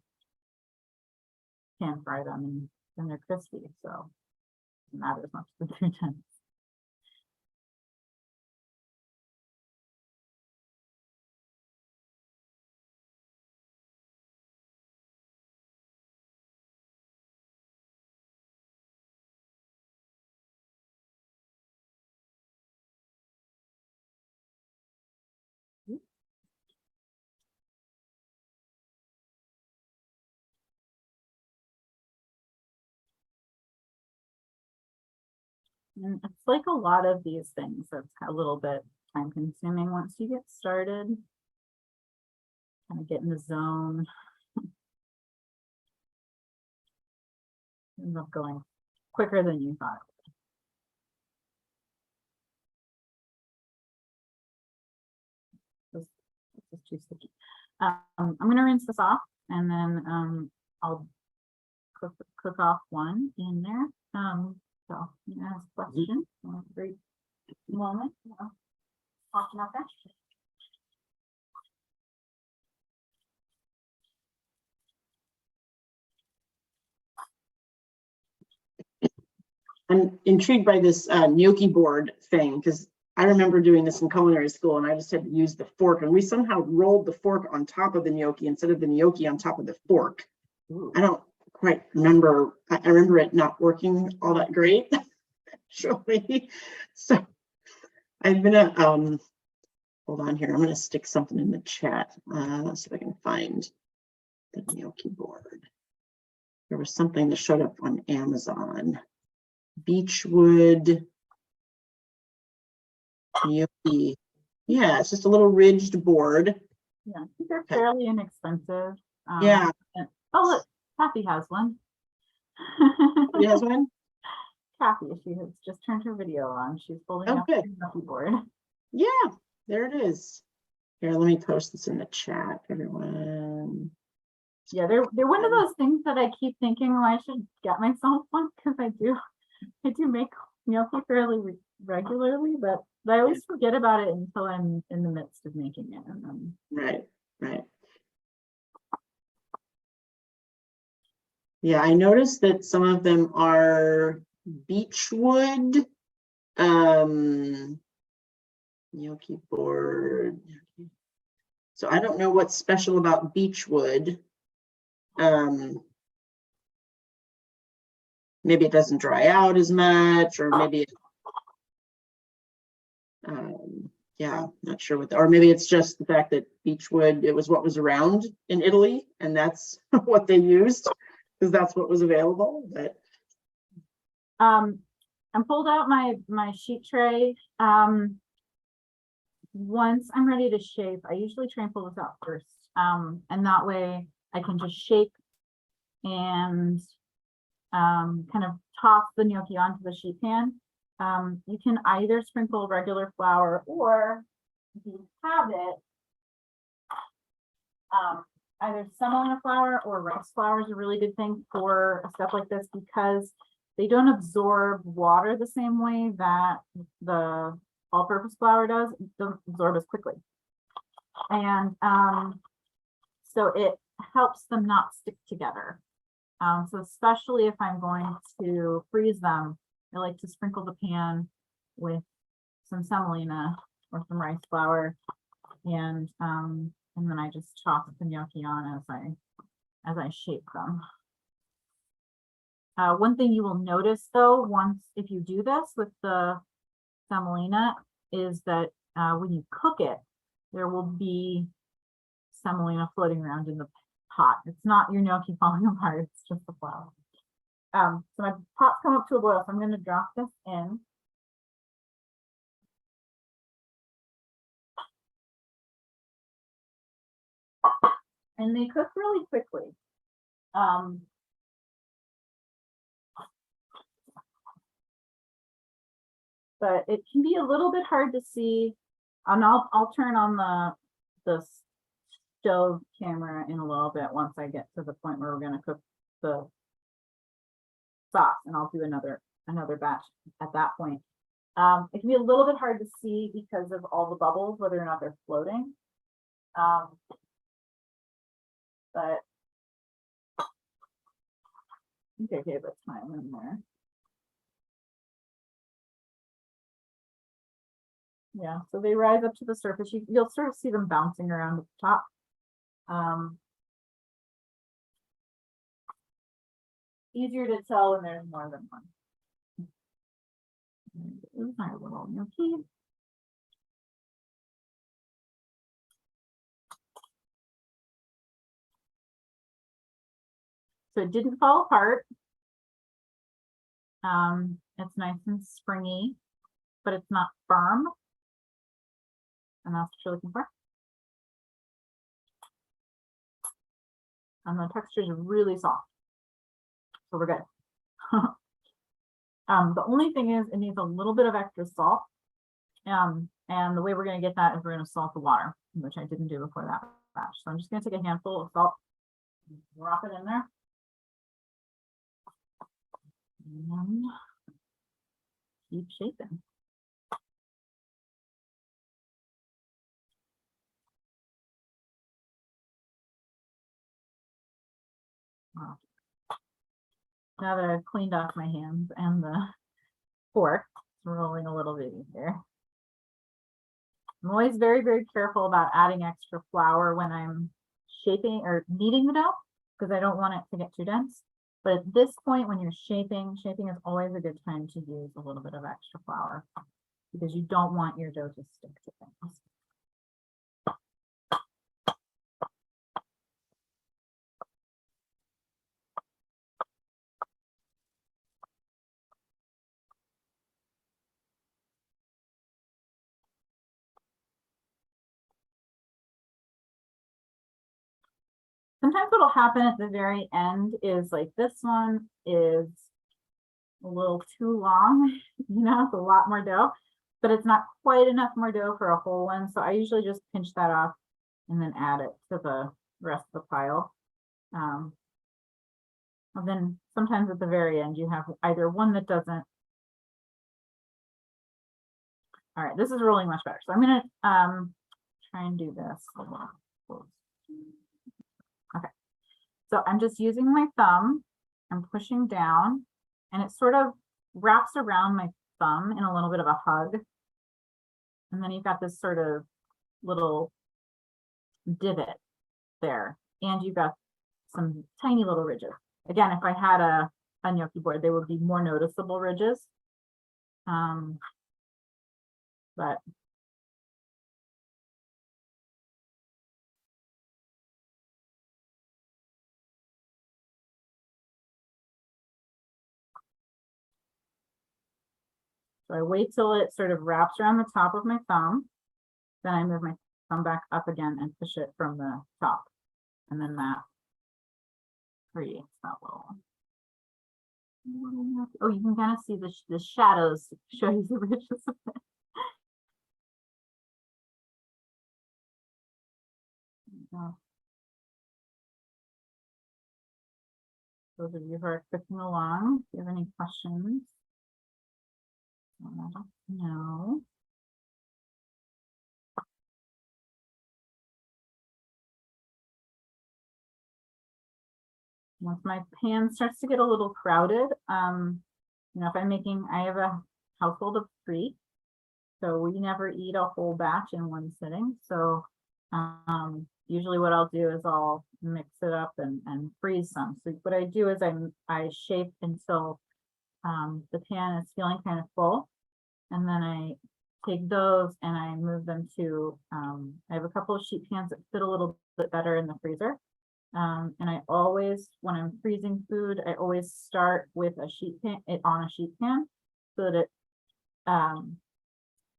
pan fry them, and then they're crispy, so it doesn't matter as much as they're dense. And it's like a lot of these things that's a little bit time consuming once you get started. Kind of get in the zone. End up going quicker than you thought. This is too sticky. I'm going to rinse this off, and then I'll cook off one in there. So, you ask a question, great moment. Talking about that. I'm intrigued by this gnocchi board thing because I remember doing this in culinary school and I just had to use the fork and we somehow rolled the fork on top of the gnocchi instead of the gnocchi on top of the fork. Ooh. I don't quite remember. I remember it not working all that great, actually. So I've been hold on here. I'm going to stick something in the chat. Let's see if I can find the gnocchi board. There was something that showed up on Amazon. Beechwood gnocchi. Yeah, it's just a little ridged board. Yeah, I think they're fairly inexpensive. Yeah. Oh, look, Kathy has one. It has one? Kathy, she has just turned her video on. She's holding Oh, up good. the gnocchi board. Yeah, there it is. Here, let me post this in the chat, everyone. Yeah, they're one of those things that I keep thinking, oh, I should get myself one because I do make gnocchi fairly regularly, but I always forget about it until I'm in the midst of making it. And then... Right. Yeah, I noticed that some of them are beechwood. Gnocchi board. So I don't know what's special about beechwood. Maybe it doesn't dry out as much, or maybe yeah, not sure what, or maybe it's just the fact that beechwood, it was what was around in Italy, and that's what they used because that's what was available. But I pulled out my sheet tray. Once I'm ready to shape, I usually try and pull this out first. And that way I can just shape and kind of toss the gnocchi onto the sheet pan. You can either sprinkle regular flour, or if you have it, either semolina flour or rice flour is a really good thing for a step like this because they don't absorb water the same way that the all-purpose flour does. It doesn't absorb as quickly. And so it helps them not stick together. So especially if I'm going to freeze them, I like to sprinkle the pan with some semolina or some rice flour, and then I just chop the gnocchi on as I shape them. One thing you will notice though, if you do this with the semolina, is that when you cook it, there will be semolina floating around in the pot. It's not your gnocchi falling apart, it's just the flour. So my pot's come up to a boil, so I'm going to drop this in. And they cook really quickly. But it can be a little bit hard to see. And I'll turn on the stove camera in a little bit once I get to the point where we're going to cook the sauce, and I'll do another batch at that point. It can be a little bit hard to see because of all the bubbles, whether or not they're floating. But I think I gave it time in there. Yeah, so they rise up to the surface. You'll sort of see them bouncing around at the top. Easier to tell when there's more than one. This is my little gnocchi. So it didn't fall apart. It's nice and springy, but it's not firm. And that's what you're looking for. And the texture is really soft. So we're good. The only thing is it needs a little bit of extra salt. And the way we're going to get that is we're going to salt the water, which I didn't do before that batch. So I'm just going to take a handful of salt, drop it in there. And keep shaping. Wow. Now that I've cleaned off my hands and the fork, it's rolling a little bit here. I'm always very, very careful about adding extra flour when I'm shaping or kneading the dough because I don't want it to get too dense. But at this point, when you're shaping is always a good time to use a little bit of extra flour because you don't want your dough to stick to things. Sometimes what'll happen at the very end is like this one is a little too long, you know, it's a lot more dough, but it's not quite enough more dough for a whole one. So I usually just pinch that off and then add it to the rest of the pile. And then sometimes at the very end, you have either one that doesn't. All right, this is rolling much better. So I'm gonna try and do this. Okay, so I'm just using my thumb, I'm pushing down, and it sort of wraps around my thumb in a little bit of a hug. And then you've got this sort of little divot there, and you've got some tiny little ridges. Again, if I had a gnocchi board, they would be more noticeable ridges. But so I wait till it sort of wraps around the top of my thumb. Then I move my thumb back up again and push it from the top. And then that creates that little. Oh, you can kind of see the shadows show you the ridges of it. Those of you who are clicking along, if you have any questions. No. Once my pan starts to get a little crowded, you know, if I'm making, I have a household of 3, so we never eat a whole batch in one sitting. So usually what I'll do is I'll mix it up and freeze some. So what I do is I shape until the pan is feeling kind of full, and then I take those and I move them to, I have a couple of sheet pans that fit a little bit better in the freezer. And I always, when I'm freezing food, I always start with a sheet pan, on a sheet pan, so that it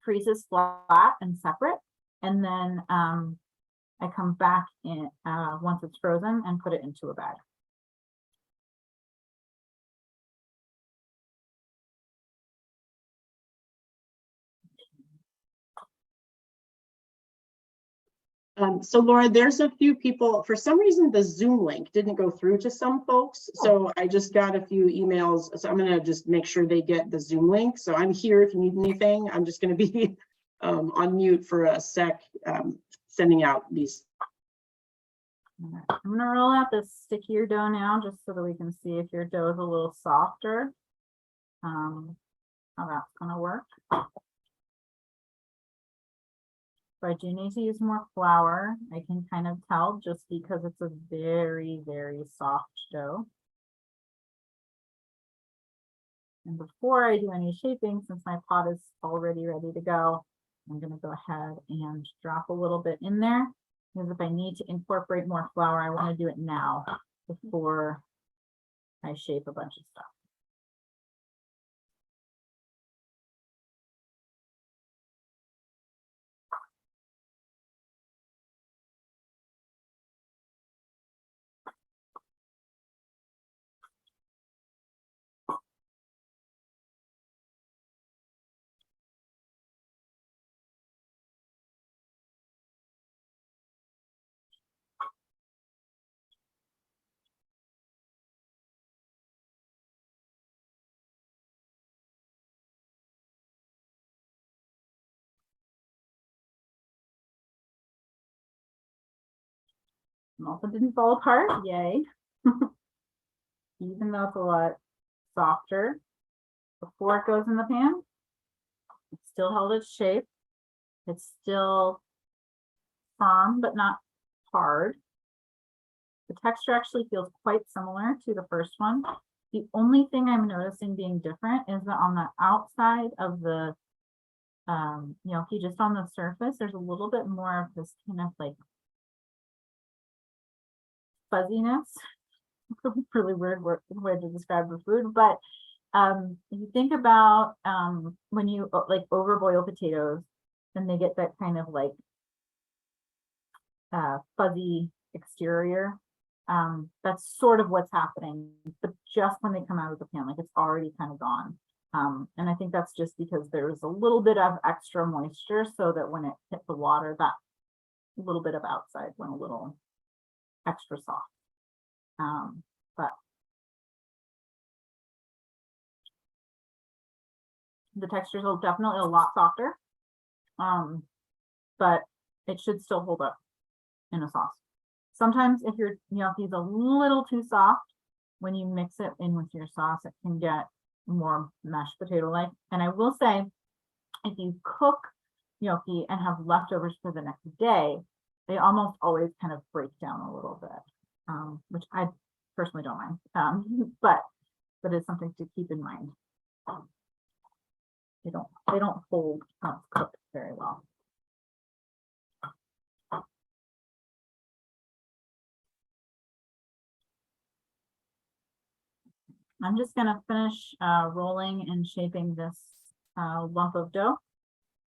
freezes flat and separate. And then I come back in once it's frozen and put it into a bag. So Laura, there's a few people, for some reason, the Zoom link didn't go through to some folks. So I just got a few emails. So I'm gonna just make sure they get the Zoom link. So I'm here if you need anything. I'm just gonna be on mute for a sec, sending out these. I'm gonna roll out this stickier dough now, just so that we can see if your dough is a little softer. How that's gonna work. So I do need to use more flour. I can kind of tell just because it's a very, very soft dough. And before I do any shaping, since my pot is already ready to go, I'm going to go ahead and drop a little bit in there. Because if I need to incorporate more flour, I want to do it now before I shape a bunch of stuff. And also didn't fall apart, yay. Even though it's a lot softer before it goes in the pan, it still held its shape. It's still firm, but not hard. The texture actually feels quite similar to the first one. The only thing I'm noticing being different is that on the outside of the gnocchi, just on the surface, there's a little bit more of this kind of like fuzziness. It's a really weird way to describe the food, but if you think about when you like overboil potatoes, then they get that kind of like fuzzy exterior. That's sort of what's happening, but just when they come out of the pan, like it's already kind of gone. And I think that's just because there's a little bit of extra moisture, so that when it hit the water, that little bit of outside went a little extra soft. But the texture is definitely a lot softer, but it should still hold up in a sauce. Sometimes if your gnocchi is a little too soft, when you mix it in with your sauce, it can get more mashed potato-like. And I will say, if you cook gnocchi and have leftovers for the next day, they almost always kind of break down a little bit, which I personally don't mind, but it's something to keep in mind. They don't hold cooked very well. I'm just gonna finish rolling and shaping this lump of dough.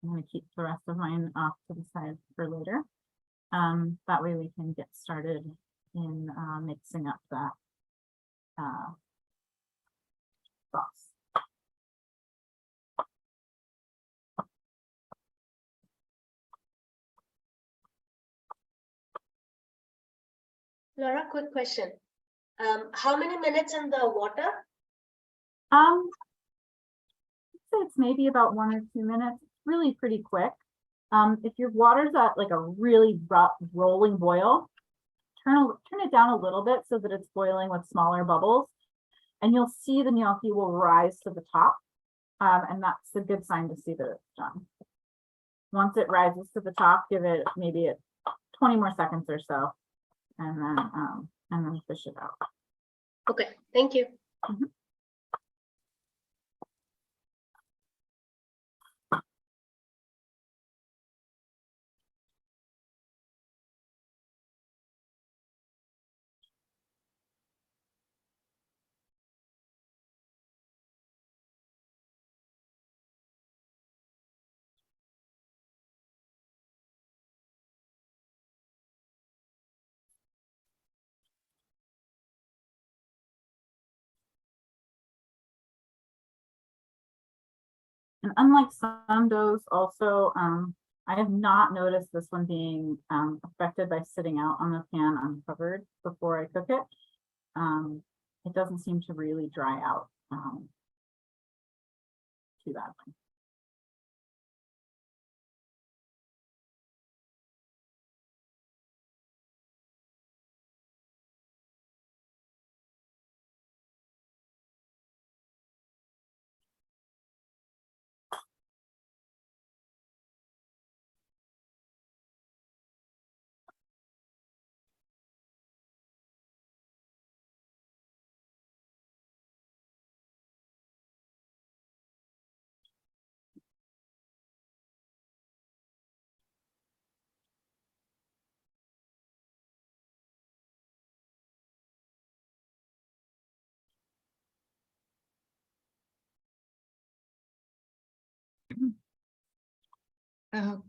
I'm gonna keep the rest of mine off to the side for later. That way we can get started in mixing up that sauce. Laura, quick question. How many minutes in the water? I'd say it's maybe about 1 or 2 minutes. It's really pretty quick. If your water's at like a really rolling boil, turn it down a little bit so that it's boiling with smaller bubbles, and you'll see the gnocchi will rise to the top, and that's a good sign to see that it's done. Once it rises to the top, give it maybe 20 more seconds or so, and then fish it out. Okay, thank you. Mm-hmm. And unlike some doughs, also, I have not noticed this one being affected by sitting out on the pan uncovered before I cook it. It doesn't seem to really dry out too badly.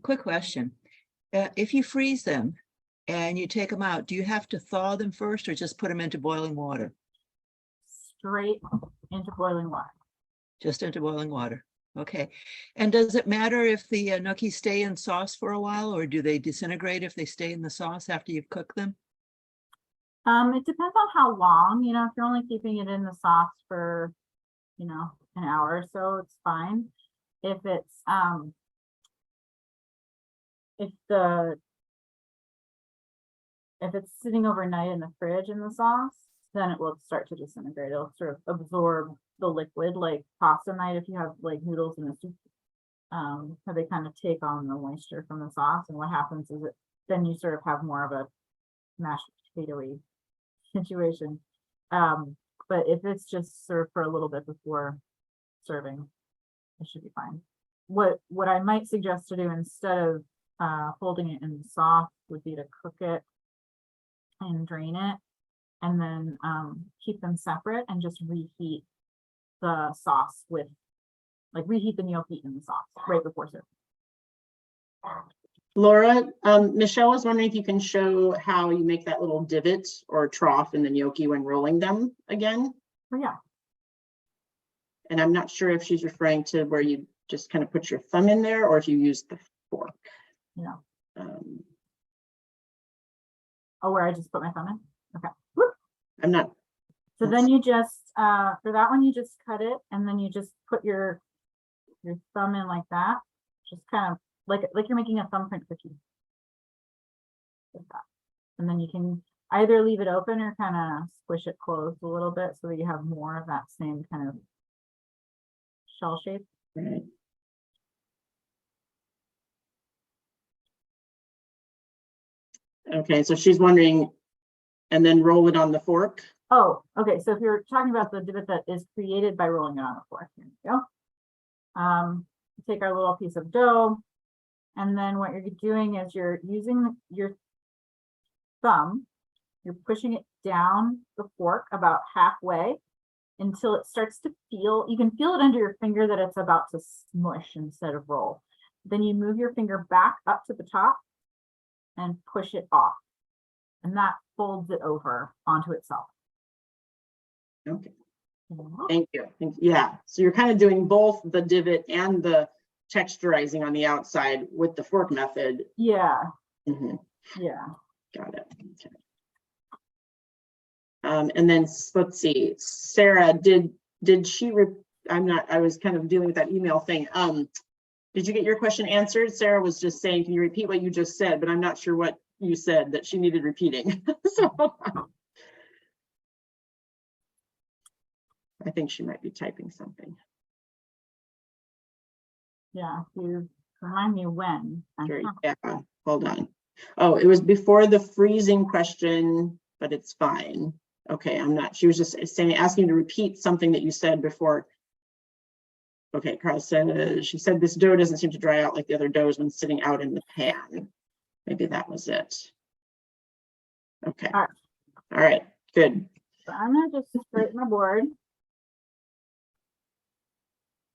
Quick question. If you freeze them and you take them out, do you have to thaw them first or just put them into boiling water? Straight into boiling water. Just into boiling water. Okay. And does it matter if the gnocchi stay in sauce for a while, or do they disintegrate if they stay in the sauce after you've cooked them? It depends on how long, if you're only keeping it in the sauce for, an hour or so, it's fine. If it's, if the If it's sitting overnight in the fridge in the sauce, then it will start to disintegrate. It'll sort of absorb the liquid, like pasta night if you have like noodles in a soup. So they kind of take on the moisture from the sauce, and what happens is then you sort of have more of a mashed potato-y situation. But if it's just served for a little bit before serving, it should be fine. What I might suggest to do instead of holding it in the sauce would be to cook it and drain it, and then keep them separate and just reheat the sauce with, like, reheat the gnocchi in the sauce right before serving. Laura, Michelle was wondering if you can show how you make that little divot or trough in the gnocchi when rolling them again. Oh yeah. And I'm not sure if she's referring to where you just kind of put your thumb in there or if you use the fork. Yeah. Um, Oh, where I just put my thumb in? Okay. Whoop. I'm not, So then you just, for that one, you just cut it and then you just put your thumb in like that. Just kind of like you're making a thumbprint cookie. Like that. And then you can either leave it open or kind of squish it closed a little bit so that you have more of that same kind of shell shape. right. Okay, so she's wondering, and then roll it on the fork. Oh, okay. So if you're talking about the divot that is created by rolling it on the fork, here we go. Take our little piece of dough, and then what you're doing is you're using your thumb, you're pushing it down the fork about halfway until it starts to feel, you can feel it under your finger that it's about to smush instead of roll. Then you move your finger back up to the top and push it off, and that folds it over onto itself. Okay, thank you. Yeah, so you're kind of doing both the divot and the texturizing on the outside with the fork method. Yeah. Mhm, Yeah. got it. Okay. And then let's see, Sarah, did she, I was kind of dealing with that email thing. Did you get your question answered? Sarah was just saying, can you repeat what you just said? But I'm not sure what you said that she needed repeating. So I think she might be typing something. Yeah. You remind me when. Sure, yeah, hold on. Oh, it was before the freezing question, but it's fine. Okay, I'm not, she was just saying, asking to repeat something that you said before. Okay, Carl said, she said this dough doesn't seem to dry out like the other doughs when sitting out in the pan. Maybe that was it. Okay. All right. All right, good. So I'm gonna just straighten my board.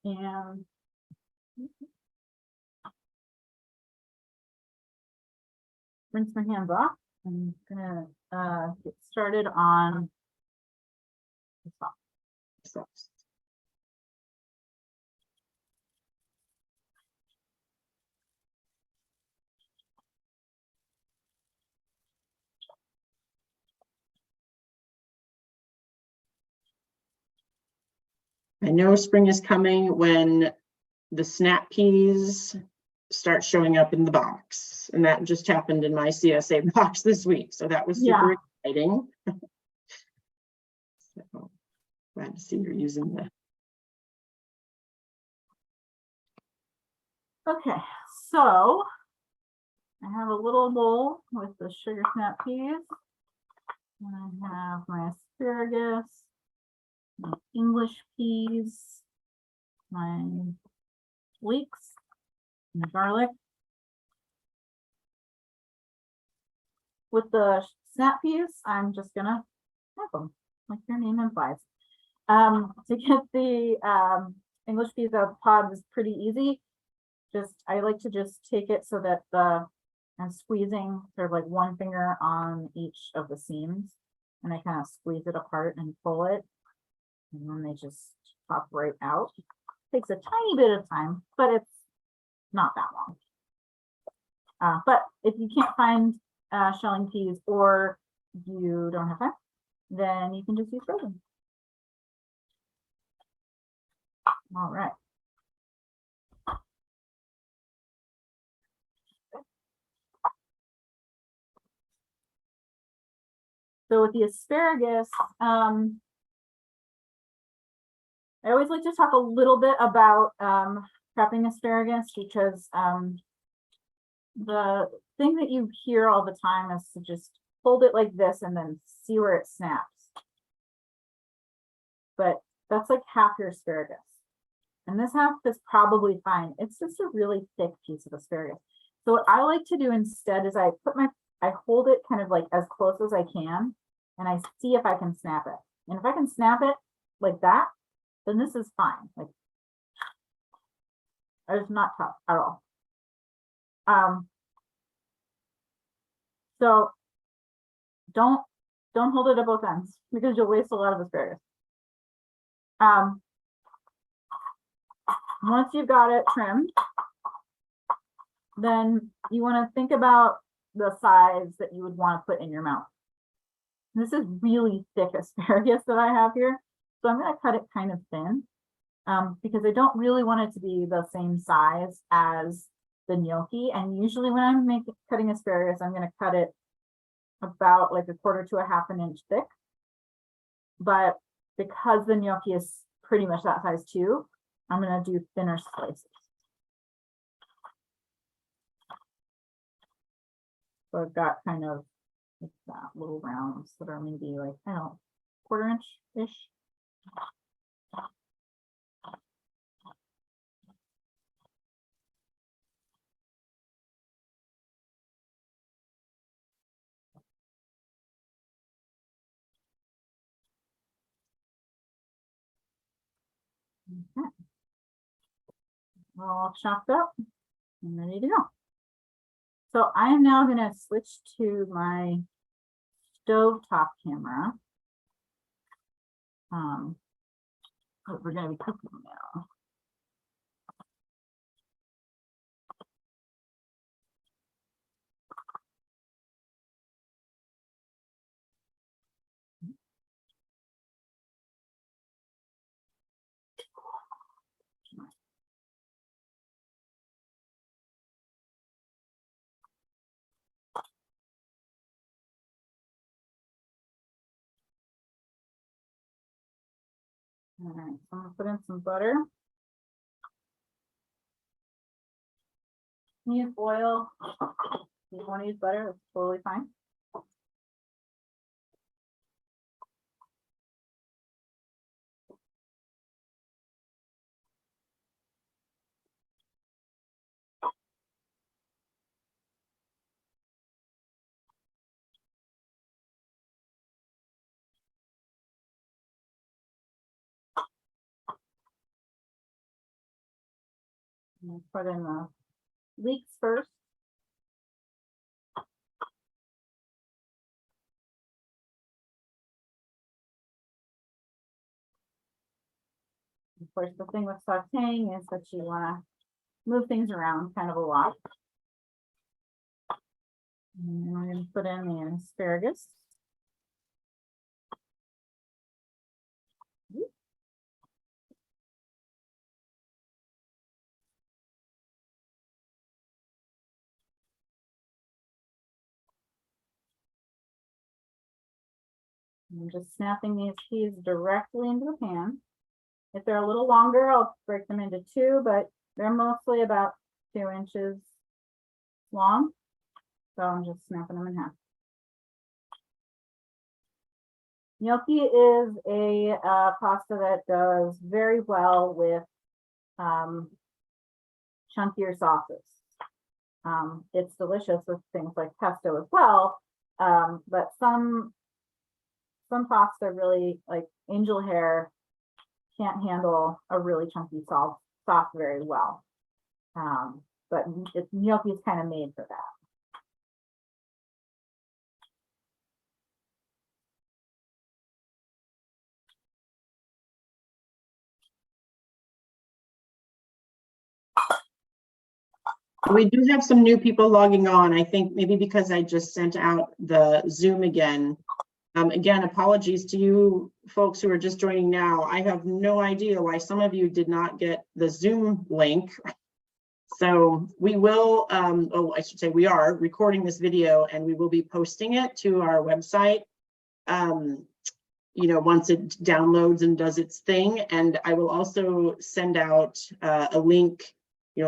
And rinse my hands off. I'm gonna get started on the sauce. So, I know spring is coming when the snap peas start showing up in the box, and that just happened in my CSA box this week, so that was super exciting. So glad to see you're using the. Okay, so I have a little bowl with the sugar snap peas. And I have my asparagus, my English peas, my leeks, and the garlic. With the snap peas, I'm just gonna snap them, like their name implies. To get the English peas out of the pod is pretty easy. I like to just take it so that I'm squeezing sort of like one finger on each of the seams, and I kind of squeeze it apart and pull it, and then they just pop right out. Takes a tiny bit of time, but it's not that long. But if you can't find shelling peas or you don't have time, then you can just use frozen. All right. So with the asparagus, I always like to talk a little bit about prepping asparagus because the thing that you hear all the time is to just hold it like this and then see where it snaps. But that's like half your asparagus. And this half is probably fine. It's just a really thick piece of asparagus. So what I like to do instead is I hold it kind of like as close as I can, and I see if I can snap it. And if I can snap it like that, then this is fine. Like, it's not tough at all. So don't hold it at both ends because you'll waste a lot of asparagus. Once you've got it trimmed, then you want to think about the size that you would want to put in your mouth. This is really thick asparagus that I have here, so I'm going to cut it kind of thin because I don't really want it to be the same size as the gnocchi. And usually when I'm cutting asparagus, I'm going to cut it about like 1/4 to 1/2 inch thick. But because the gnocchi is pretty much that size too, I'm going to do thinner slices. So I've got kind of like that little rounds that are maybe like, I don't know, 1/4 inch-ish. Okay. All chopped up and ready to go. So I am now going to switch to my stovetop camera. We're going to be cooking now. All right, so I'm gonna put in some butter. Use oil. You want to use butter, that's totally fine. Put in the leeks first. Of course, the thing with sauteing is that you want to move things around kind of a lot. And we're going to put in the asparagus. I'm just snapping these peas directly into the pan. If they're a little longer, I'll break them into 2, but they're mostly about 2 inches long. So I'm just snapping them in half. Gnocchi is a pasta that does very well with chunkier sauces. It's delicious with things like pesto as well, but some pasta really, like angel hair, can't handle a really chunky sauce very well. But gnocchi is kind of made for that. We do have some new people logging on, I think maybe because I just sent out the Zoom again. Again, apologies to you folks who are just joining now. I have no idea why some of you did not get the Zoom link. So we will, I should say we are recording this video and we will be posting it to our website once it downloads and does its thing. And I will also send out a link,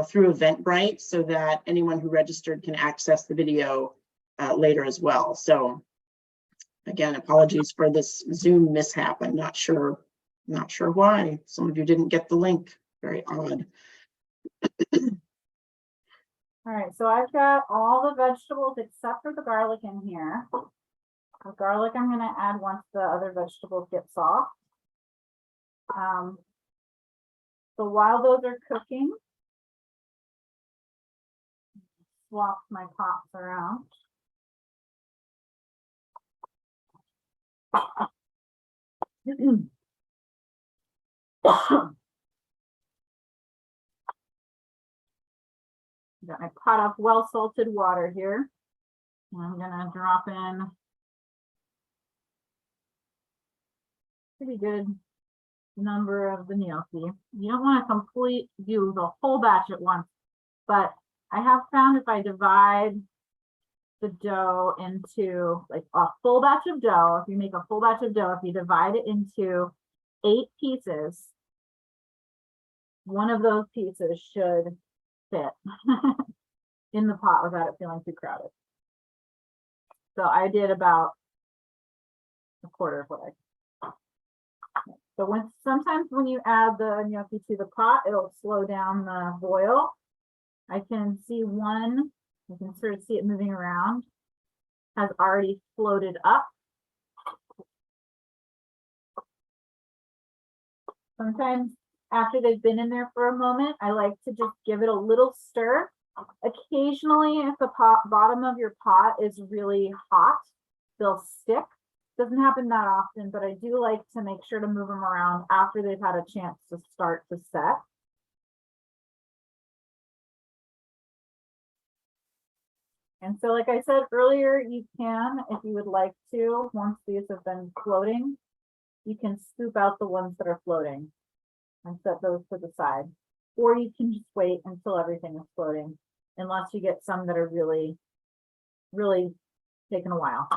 through Eventbrite so that anyone who registered can access the video later as well. So again, apologies for this Zoom mishap. I'm not sure why. Some of you didn't get the link. Very odd. All right, so I've got all the vegetables except for the garlic in here. The garlic I'm gonna add once the other vegetables get soft. So while those are cooking, swap my pots around. Got my pot of well salted water here. And I'm gonna drop in pretty good number of the gnocchi. You don't want to do the whole batch at once, but I have found if I divide the dough into like a full batch of dough, if you make a full batch of dough, if you divide it into 8 pieces, one of those pieces should fit in the pot without it feeling too crowded. So I did about a quarter of what I. So sometimes when you add the gnocchi to the pot, it'll slow down the boil. I can see one, you can sort of see it moving around, has already floated up. Sometimes after they've been in there for a moment, I like to just give it a little stir. Occasionally, if the bottom of your pot is really hot, they'll stick. Doesn't happen that often, but I do like to make sure to move them around after they've had a chance to start to set. And so, like I said earlier, you can, if you would like to, once these have been floating, you can scoop out the ones that are floating and set those to the side. Or you can just wait until everything is floating, unless you get some that are really, really taking a while.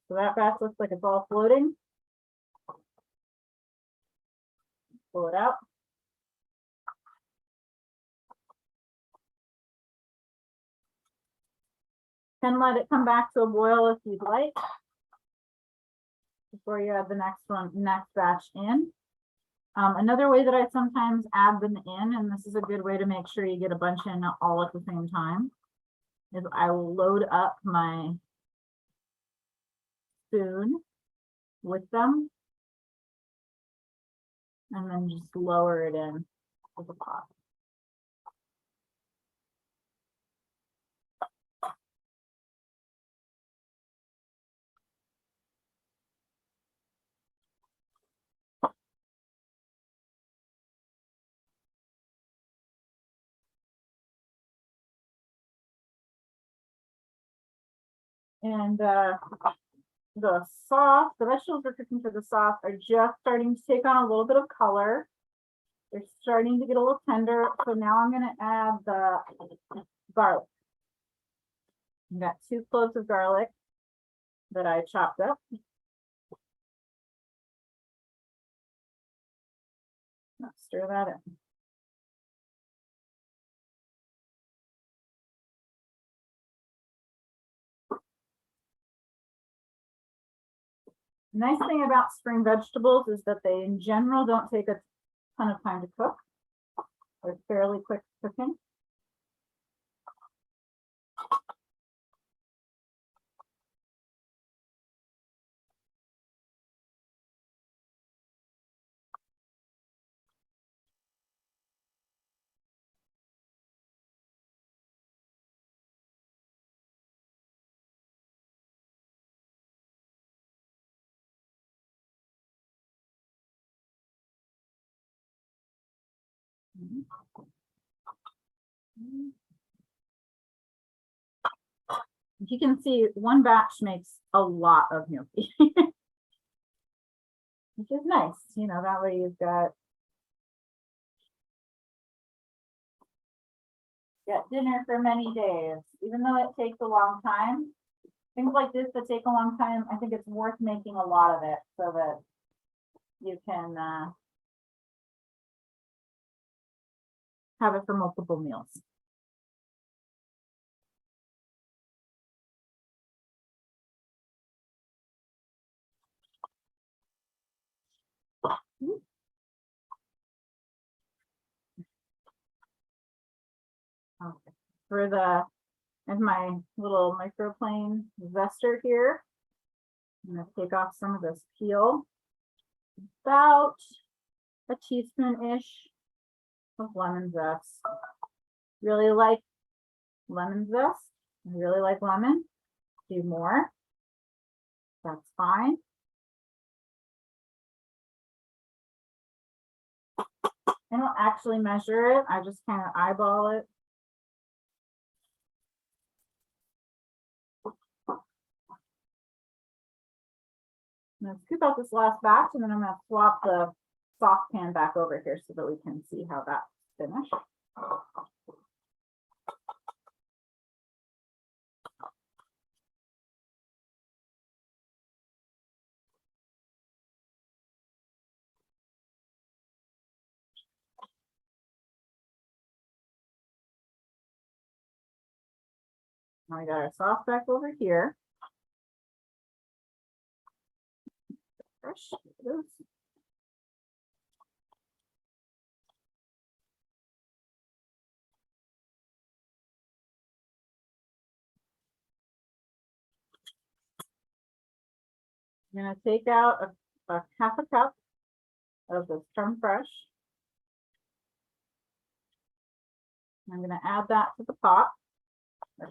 So that batch looks like it's all floating. Pull it out. Then let it come back to a boil if you'd like, before you add the next batch in. Another way that I sometimes add them in, and this is a good way to make sure you get a bunch in all at the same time, is I will load up my spoon with them and then just lower it in to the pot. And the sauce, the vegetables we're cooking for the sauce are just starting to take on a little bit of color. They're starting to get a little tender. So now I'm going to add the garlic. I've got 2 cloves of garlic that I chopped up. Now stir that in. The nice thing about spring vegetables is that they in general don't take a ton of time to cook. They're fairly quick cooking. You can see one batch makes a lot of gnocchi. Which is nice, you know, that way you've got dinner for many days, even though it takes a long time. Things like this that take a long time, I think it's worth making a lot of it so that you can have it for multiple meals. Okay. For the, and my little microplane zester here, I'm gonna take off some of this peel, about a teaspoon-ish of lemon zest. Really like lemon zest. I really like lemon. Do more. That's fine. I don't actually measure it. I just kind of eyeball it. I'm gonna scoop out this last batch and then I'm gonna swap the saucepan back over here so that we can see how that's finished. Now we got our sauce back over here. Fresh potatoes. I'm gonna take out a half a cup of this creme fraiche. I'm gonna add that to the pot, or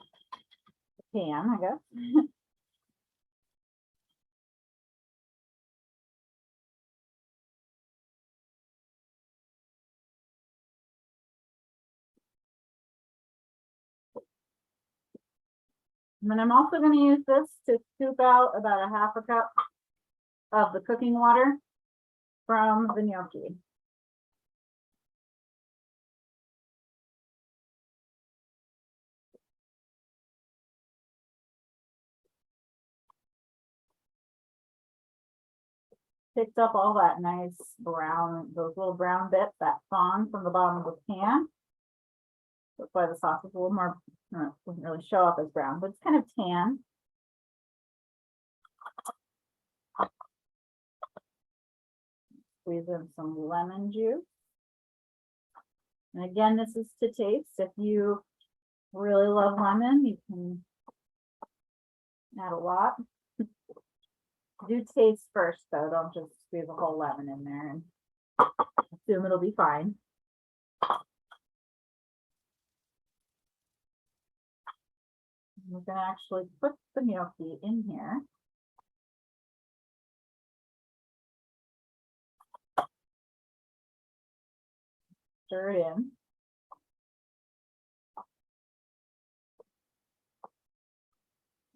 the pan, I guess. And then I'm also going to use this to scoop out about a half a cup of the cooking water from the gnocchi. Picked up all that nice brown, those little brown bits, that fond from the bottom of the pan. That's why the sauce is a little more, doesn't really show up as brown, but it's kind of tan. Squeeze in some lemon juice. And again, this is to taste. If you really love lemon, you can add a lot. Do taste first though, don't just squeeze a whole lemon in there and assume it'll be fine. We're gonna actually put the gnocchi in here. Stir it in.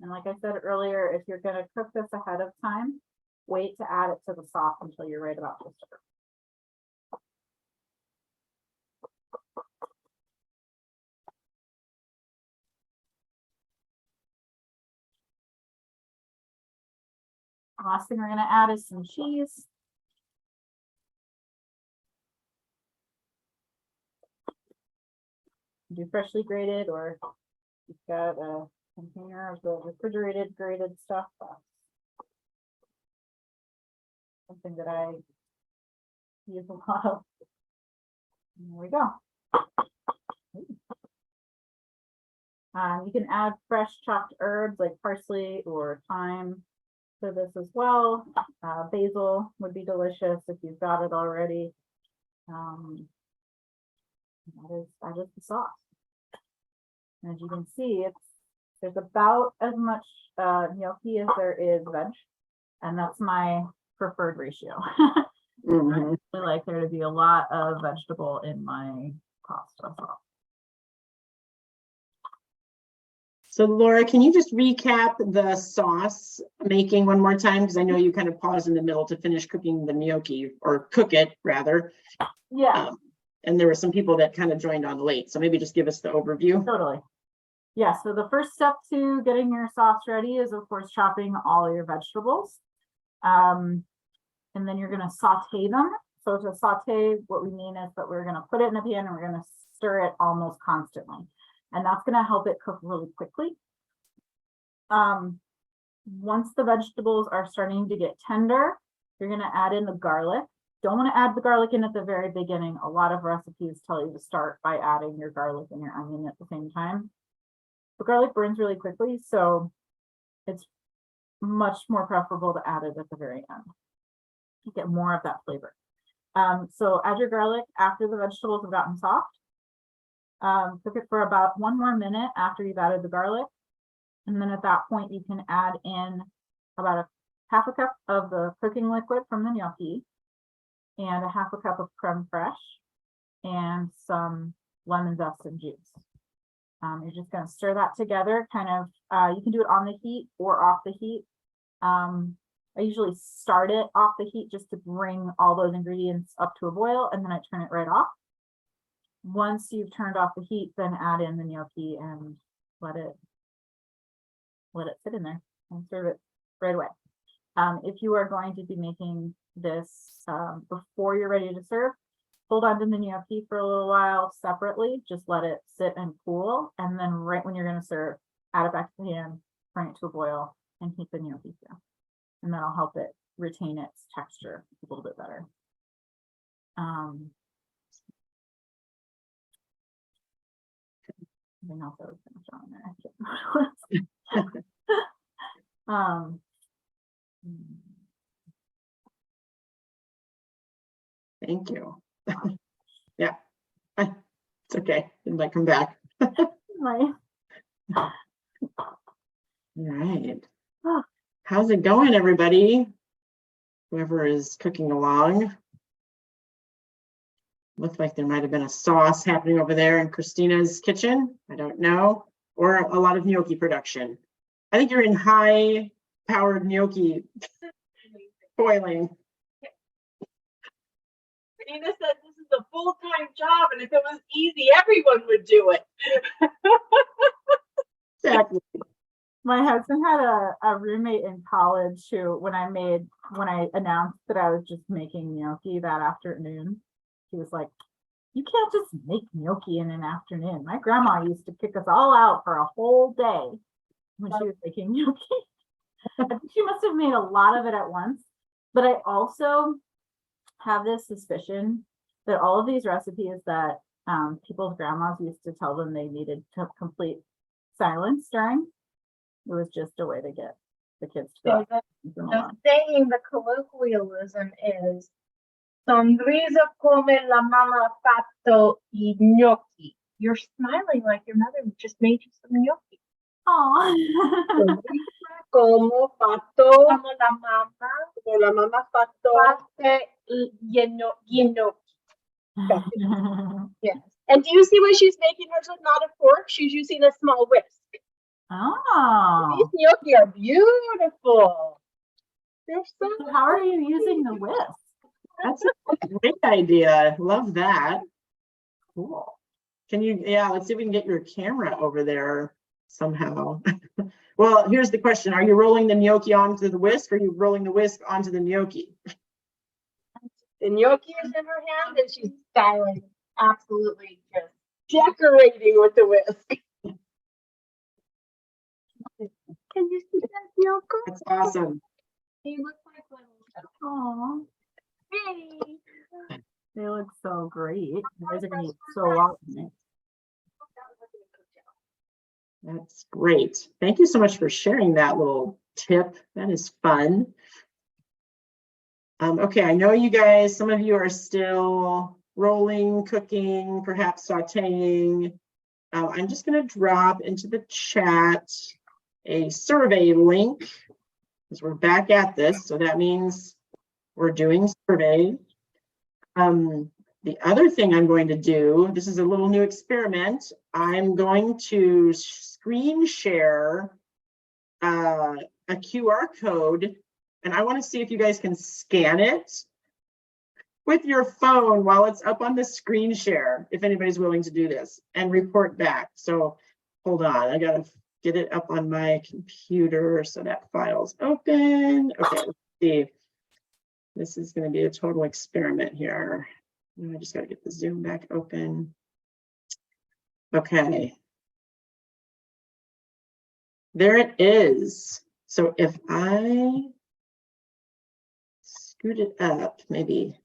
And like I said earlier, if you're gonna cook this ahead of time, wait to add it to the sauce until you're right about to serve. Last thing we're gonna add is some cheese. Do freshly grated, or you've got a container of the refrigerated grated stuff. Something that I use a lot of. There we go. You can add fresh chopped herbs like parsley or thyme to this as well. Basil would be delicious if you've got it already. That is the sauce. And as you can see, there's about as much gnocchi as there is veg, and that's my preferred ratio. Mhm. I like there to be a lot of vegetable in my pasta sauce. So Laura, can you just recap the sauce making one more time? Because I know you kind of paused in the middle to finish cooking the gnocchi, or cook it rather. Yeah, And there were some people that kind of joined on late. So maybe just give us the overview. totally. Yeah, so the first step to getting your sauce ready is, of course, chopping all your vegetables. And then you're gonna saute them. So to saute, what we mean is that we're gonna put it in a pan and we're gonna stir it almost constantly. And that's gonna help it cook really quickly. Once the vegetables are starting to get tender, you're gonna add in the garlic. Don't wanna add the garlic in at the very beginning. A lot of recipes tell you to start by adding your garlic and your onion at the same time. The garlic burns really quickly, so it's much more preferable to add it at the very end. You get more of that flavor. So add your garlic after the vegetables have gotten soft. Cook it for about 1 more minute after you've added the garlic. And then at that point, you can add in about half a cup of the cooking liquid from the gnocchi and a half a cup of creme fraiche and some lemon zest and juice. You're just going to stir that together, kind of, you can do it on the heat or off the heat. I usually start it off the heat just to bring all those ingredients up to a boil, and then I turn it right off. Once you've turned off the heat, then add in the gnocchi and let it sit in there and serve it right away. If you are going to be making this before you're ready to serve, hold on to the gnocchi for a little while separately, just let it sit and cool, and then right when you're going to serve, add it back to the pan, bring it to a boil, and heat the gnocchi through. And that'll help it retain its texture a little bit better. Something else I was going to show in there. Thank you. Yeah, it's okay. It might come back. Right. All right. How's it going, everybody? Whoever is cooking along. Looks like there might have been a sauce happening over there in Christina's kitchen. I don't know. Or a lot of gnocchi production. I think you're in high-powered gnocchi boiling. Nina said this is a full-time job, and if it was easy, everyone would do it. Exactly. My husband had a roommate in college who, when I announced that I was just making gnocchi that afternoon, he was like, "You can't just make gnocchi in an afternoon. My grandma used to kick us all out for a whole day when she was making gnocchi." I think she must have made a lot of it at once. But I also have this suspicion that all of these recipes that people's grandmas used to tell them they needed to complete silence during, it was just a way to get the kids to So go. the saying, the colloquialism is, "Sonriso come la mamma ha fatto I gnocchi." You're smiling like your mother just made you some gnocchi. Aw. Como fatto, como la mamma ha fatto gli gnocchi. Yes. And do you see why she's making hers with not a fork? She's using a small whisk. Oh. These gnocchi are beautiful. They're so So how are you using the whisk? That's a great idea. Love that. Cool. Can you, yeah, let's see if we can get your camera over there somehow. Well, here's the question. Are you rolling the gnocchi onto the whisk, or are you rolling the whisk onto the gnocchi? The gnocchi is in her hand and she's styling, absolutely just decorating with the whisk. Can you see that gnocchi? That's awesome. They look like little. Aw, Hey. they look so great. You guys are gonna eat so well tonight. That's great. Thank you so much for sharing that little tip. That is fun. Okay, I know you guys, some of you are still rolling, cooking, perhaps sauteing. I'm just going to drop into the chat a survey link because we're back at this. So that means we're doing surveys. The other thing I'm going to do, this is a little new experiment. I'm going to screen share a QR code, and I want to see if you guys can scan it with your phone while it's up on the screen share, if anybody's willing to do this, and report back. So hold on, I gotta get it up on my computer so that file's open. Okay, let's see. This is going to be a total experiment here. I just got to get the Zoom back open. Okay. There it is. So if I scoot it up, maybe.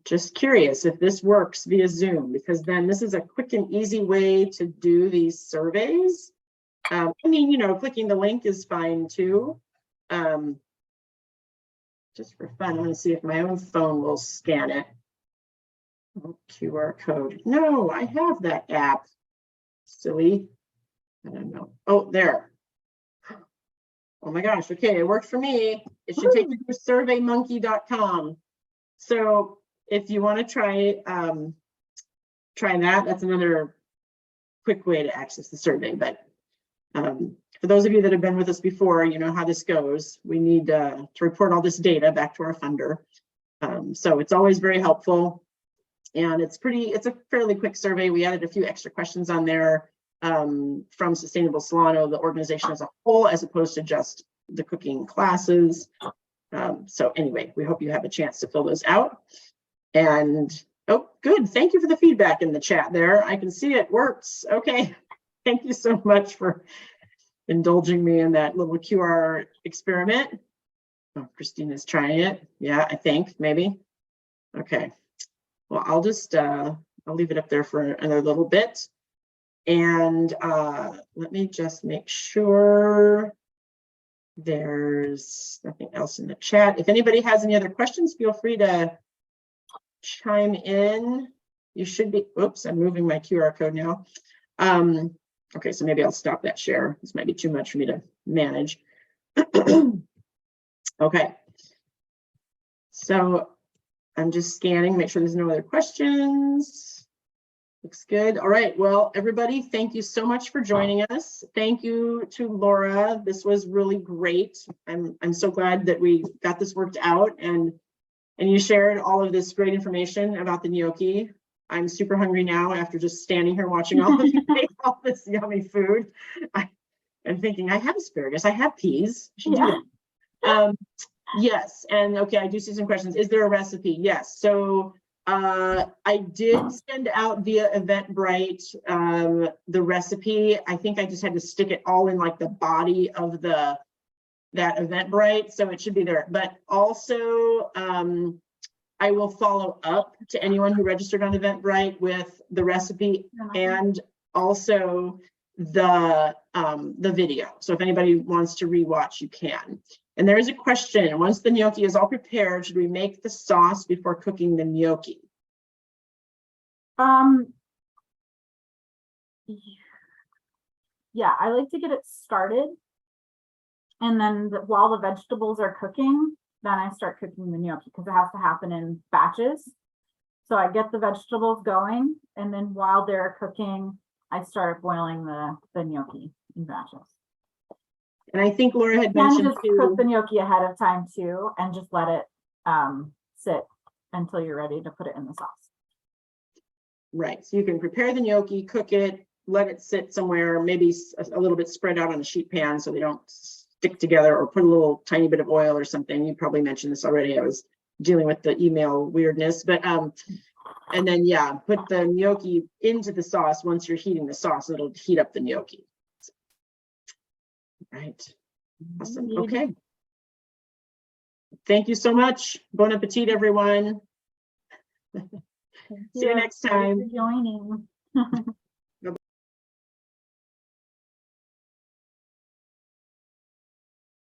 Just curious if this works via Zoom, because then this is a quick and easy way to do these surveys. I mean, you know, clicking the link is fine too. Just for fun, I want to see if my own phone will scan it. Oh, QR code. No, I have that app. Silly. I don't know. Oh, there. Oh my gosh. Okay, it worked for me. It should take you to surveymonkey.com. So if you want to try that, that's another quick way to access the survey. But for those of you that have been with us before, you know how this goes. We need to report all this data back to our funder. So it's always very helpful. And it's a fairly quick survey. We added a few extra questions on there from Sustainable Solano, the organization as a whole, as opposed to just the cooking classes. So anyway, we hope you have a chance to fill those out. And oh, good. Thank you for the feedback in the chat there. I can see it works. Okay. Thank you so much for indulging me in that little QR experiment. Oh, Christina's trying it. Yeah, I think maybe. Okay. Well, I'll just I'll leave it up there for another little bit. And let me just make sure there's nothing else in the chat. If anybody has any other questions, feel free to chime in. You should be, oops, I'm moving my QR code now. Okay, so maybe I'll stop that share. This might be too much for me to manage. Okay. So I'm just scanning, make sure there's no other questions. Looks good. All right. Well, everybody, thank you so much for joining us. Thank you to Laura. This was really great. I'm so glad that we got this worked out and you shared all of this great information about the gnocchi. I'm super hungry now after just standing here watching all of you make all this yummy food. I'm thinking, I have asparagus, I have peas. I should do that. Yes, and okay, I do see some questions. Is there a recipe? Yes. So I did send out via Eventbrite the recipe. I think I just had to stick it all in like the body of that Eventbrite, so it should be there. But also, I will follow up to anyone who registered on Eventbrite with the recipe and also the video. So if anybody wants to rewatch, you can. And there is a question: once the gnocchi is all prepared, should we make the sauce before cooking the gnocchi? Yeah, I like to get it started, and then while the vegetables are cooking, then I start cooking the gnocchi because it has to happen in batches. So I get the vegetables going, and then while they're cooking, I start boiling the gnocchi in batches. And I think Laura had You can mentioned just too, cook the gnocchi ahead of time too, and just let it sit until you're ready to put it in the sauce. right, so you can prepare the gnocchi, cook it, let it sit somewhere, maybe a little bit spread out on a sheet pan so they don't stick together, or put a little tiny bit of oil or something. You probably mentioned this already. I was dealing with the email weirdness, but and then yeah, put the gnocchi into the sauce once you're heating the sauce. It'll heat up the gnocchi. Right. Awesome. Okay. Thank you so much. Bon appetit, everyone. See you next time. Thanks for joining.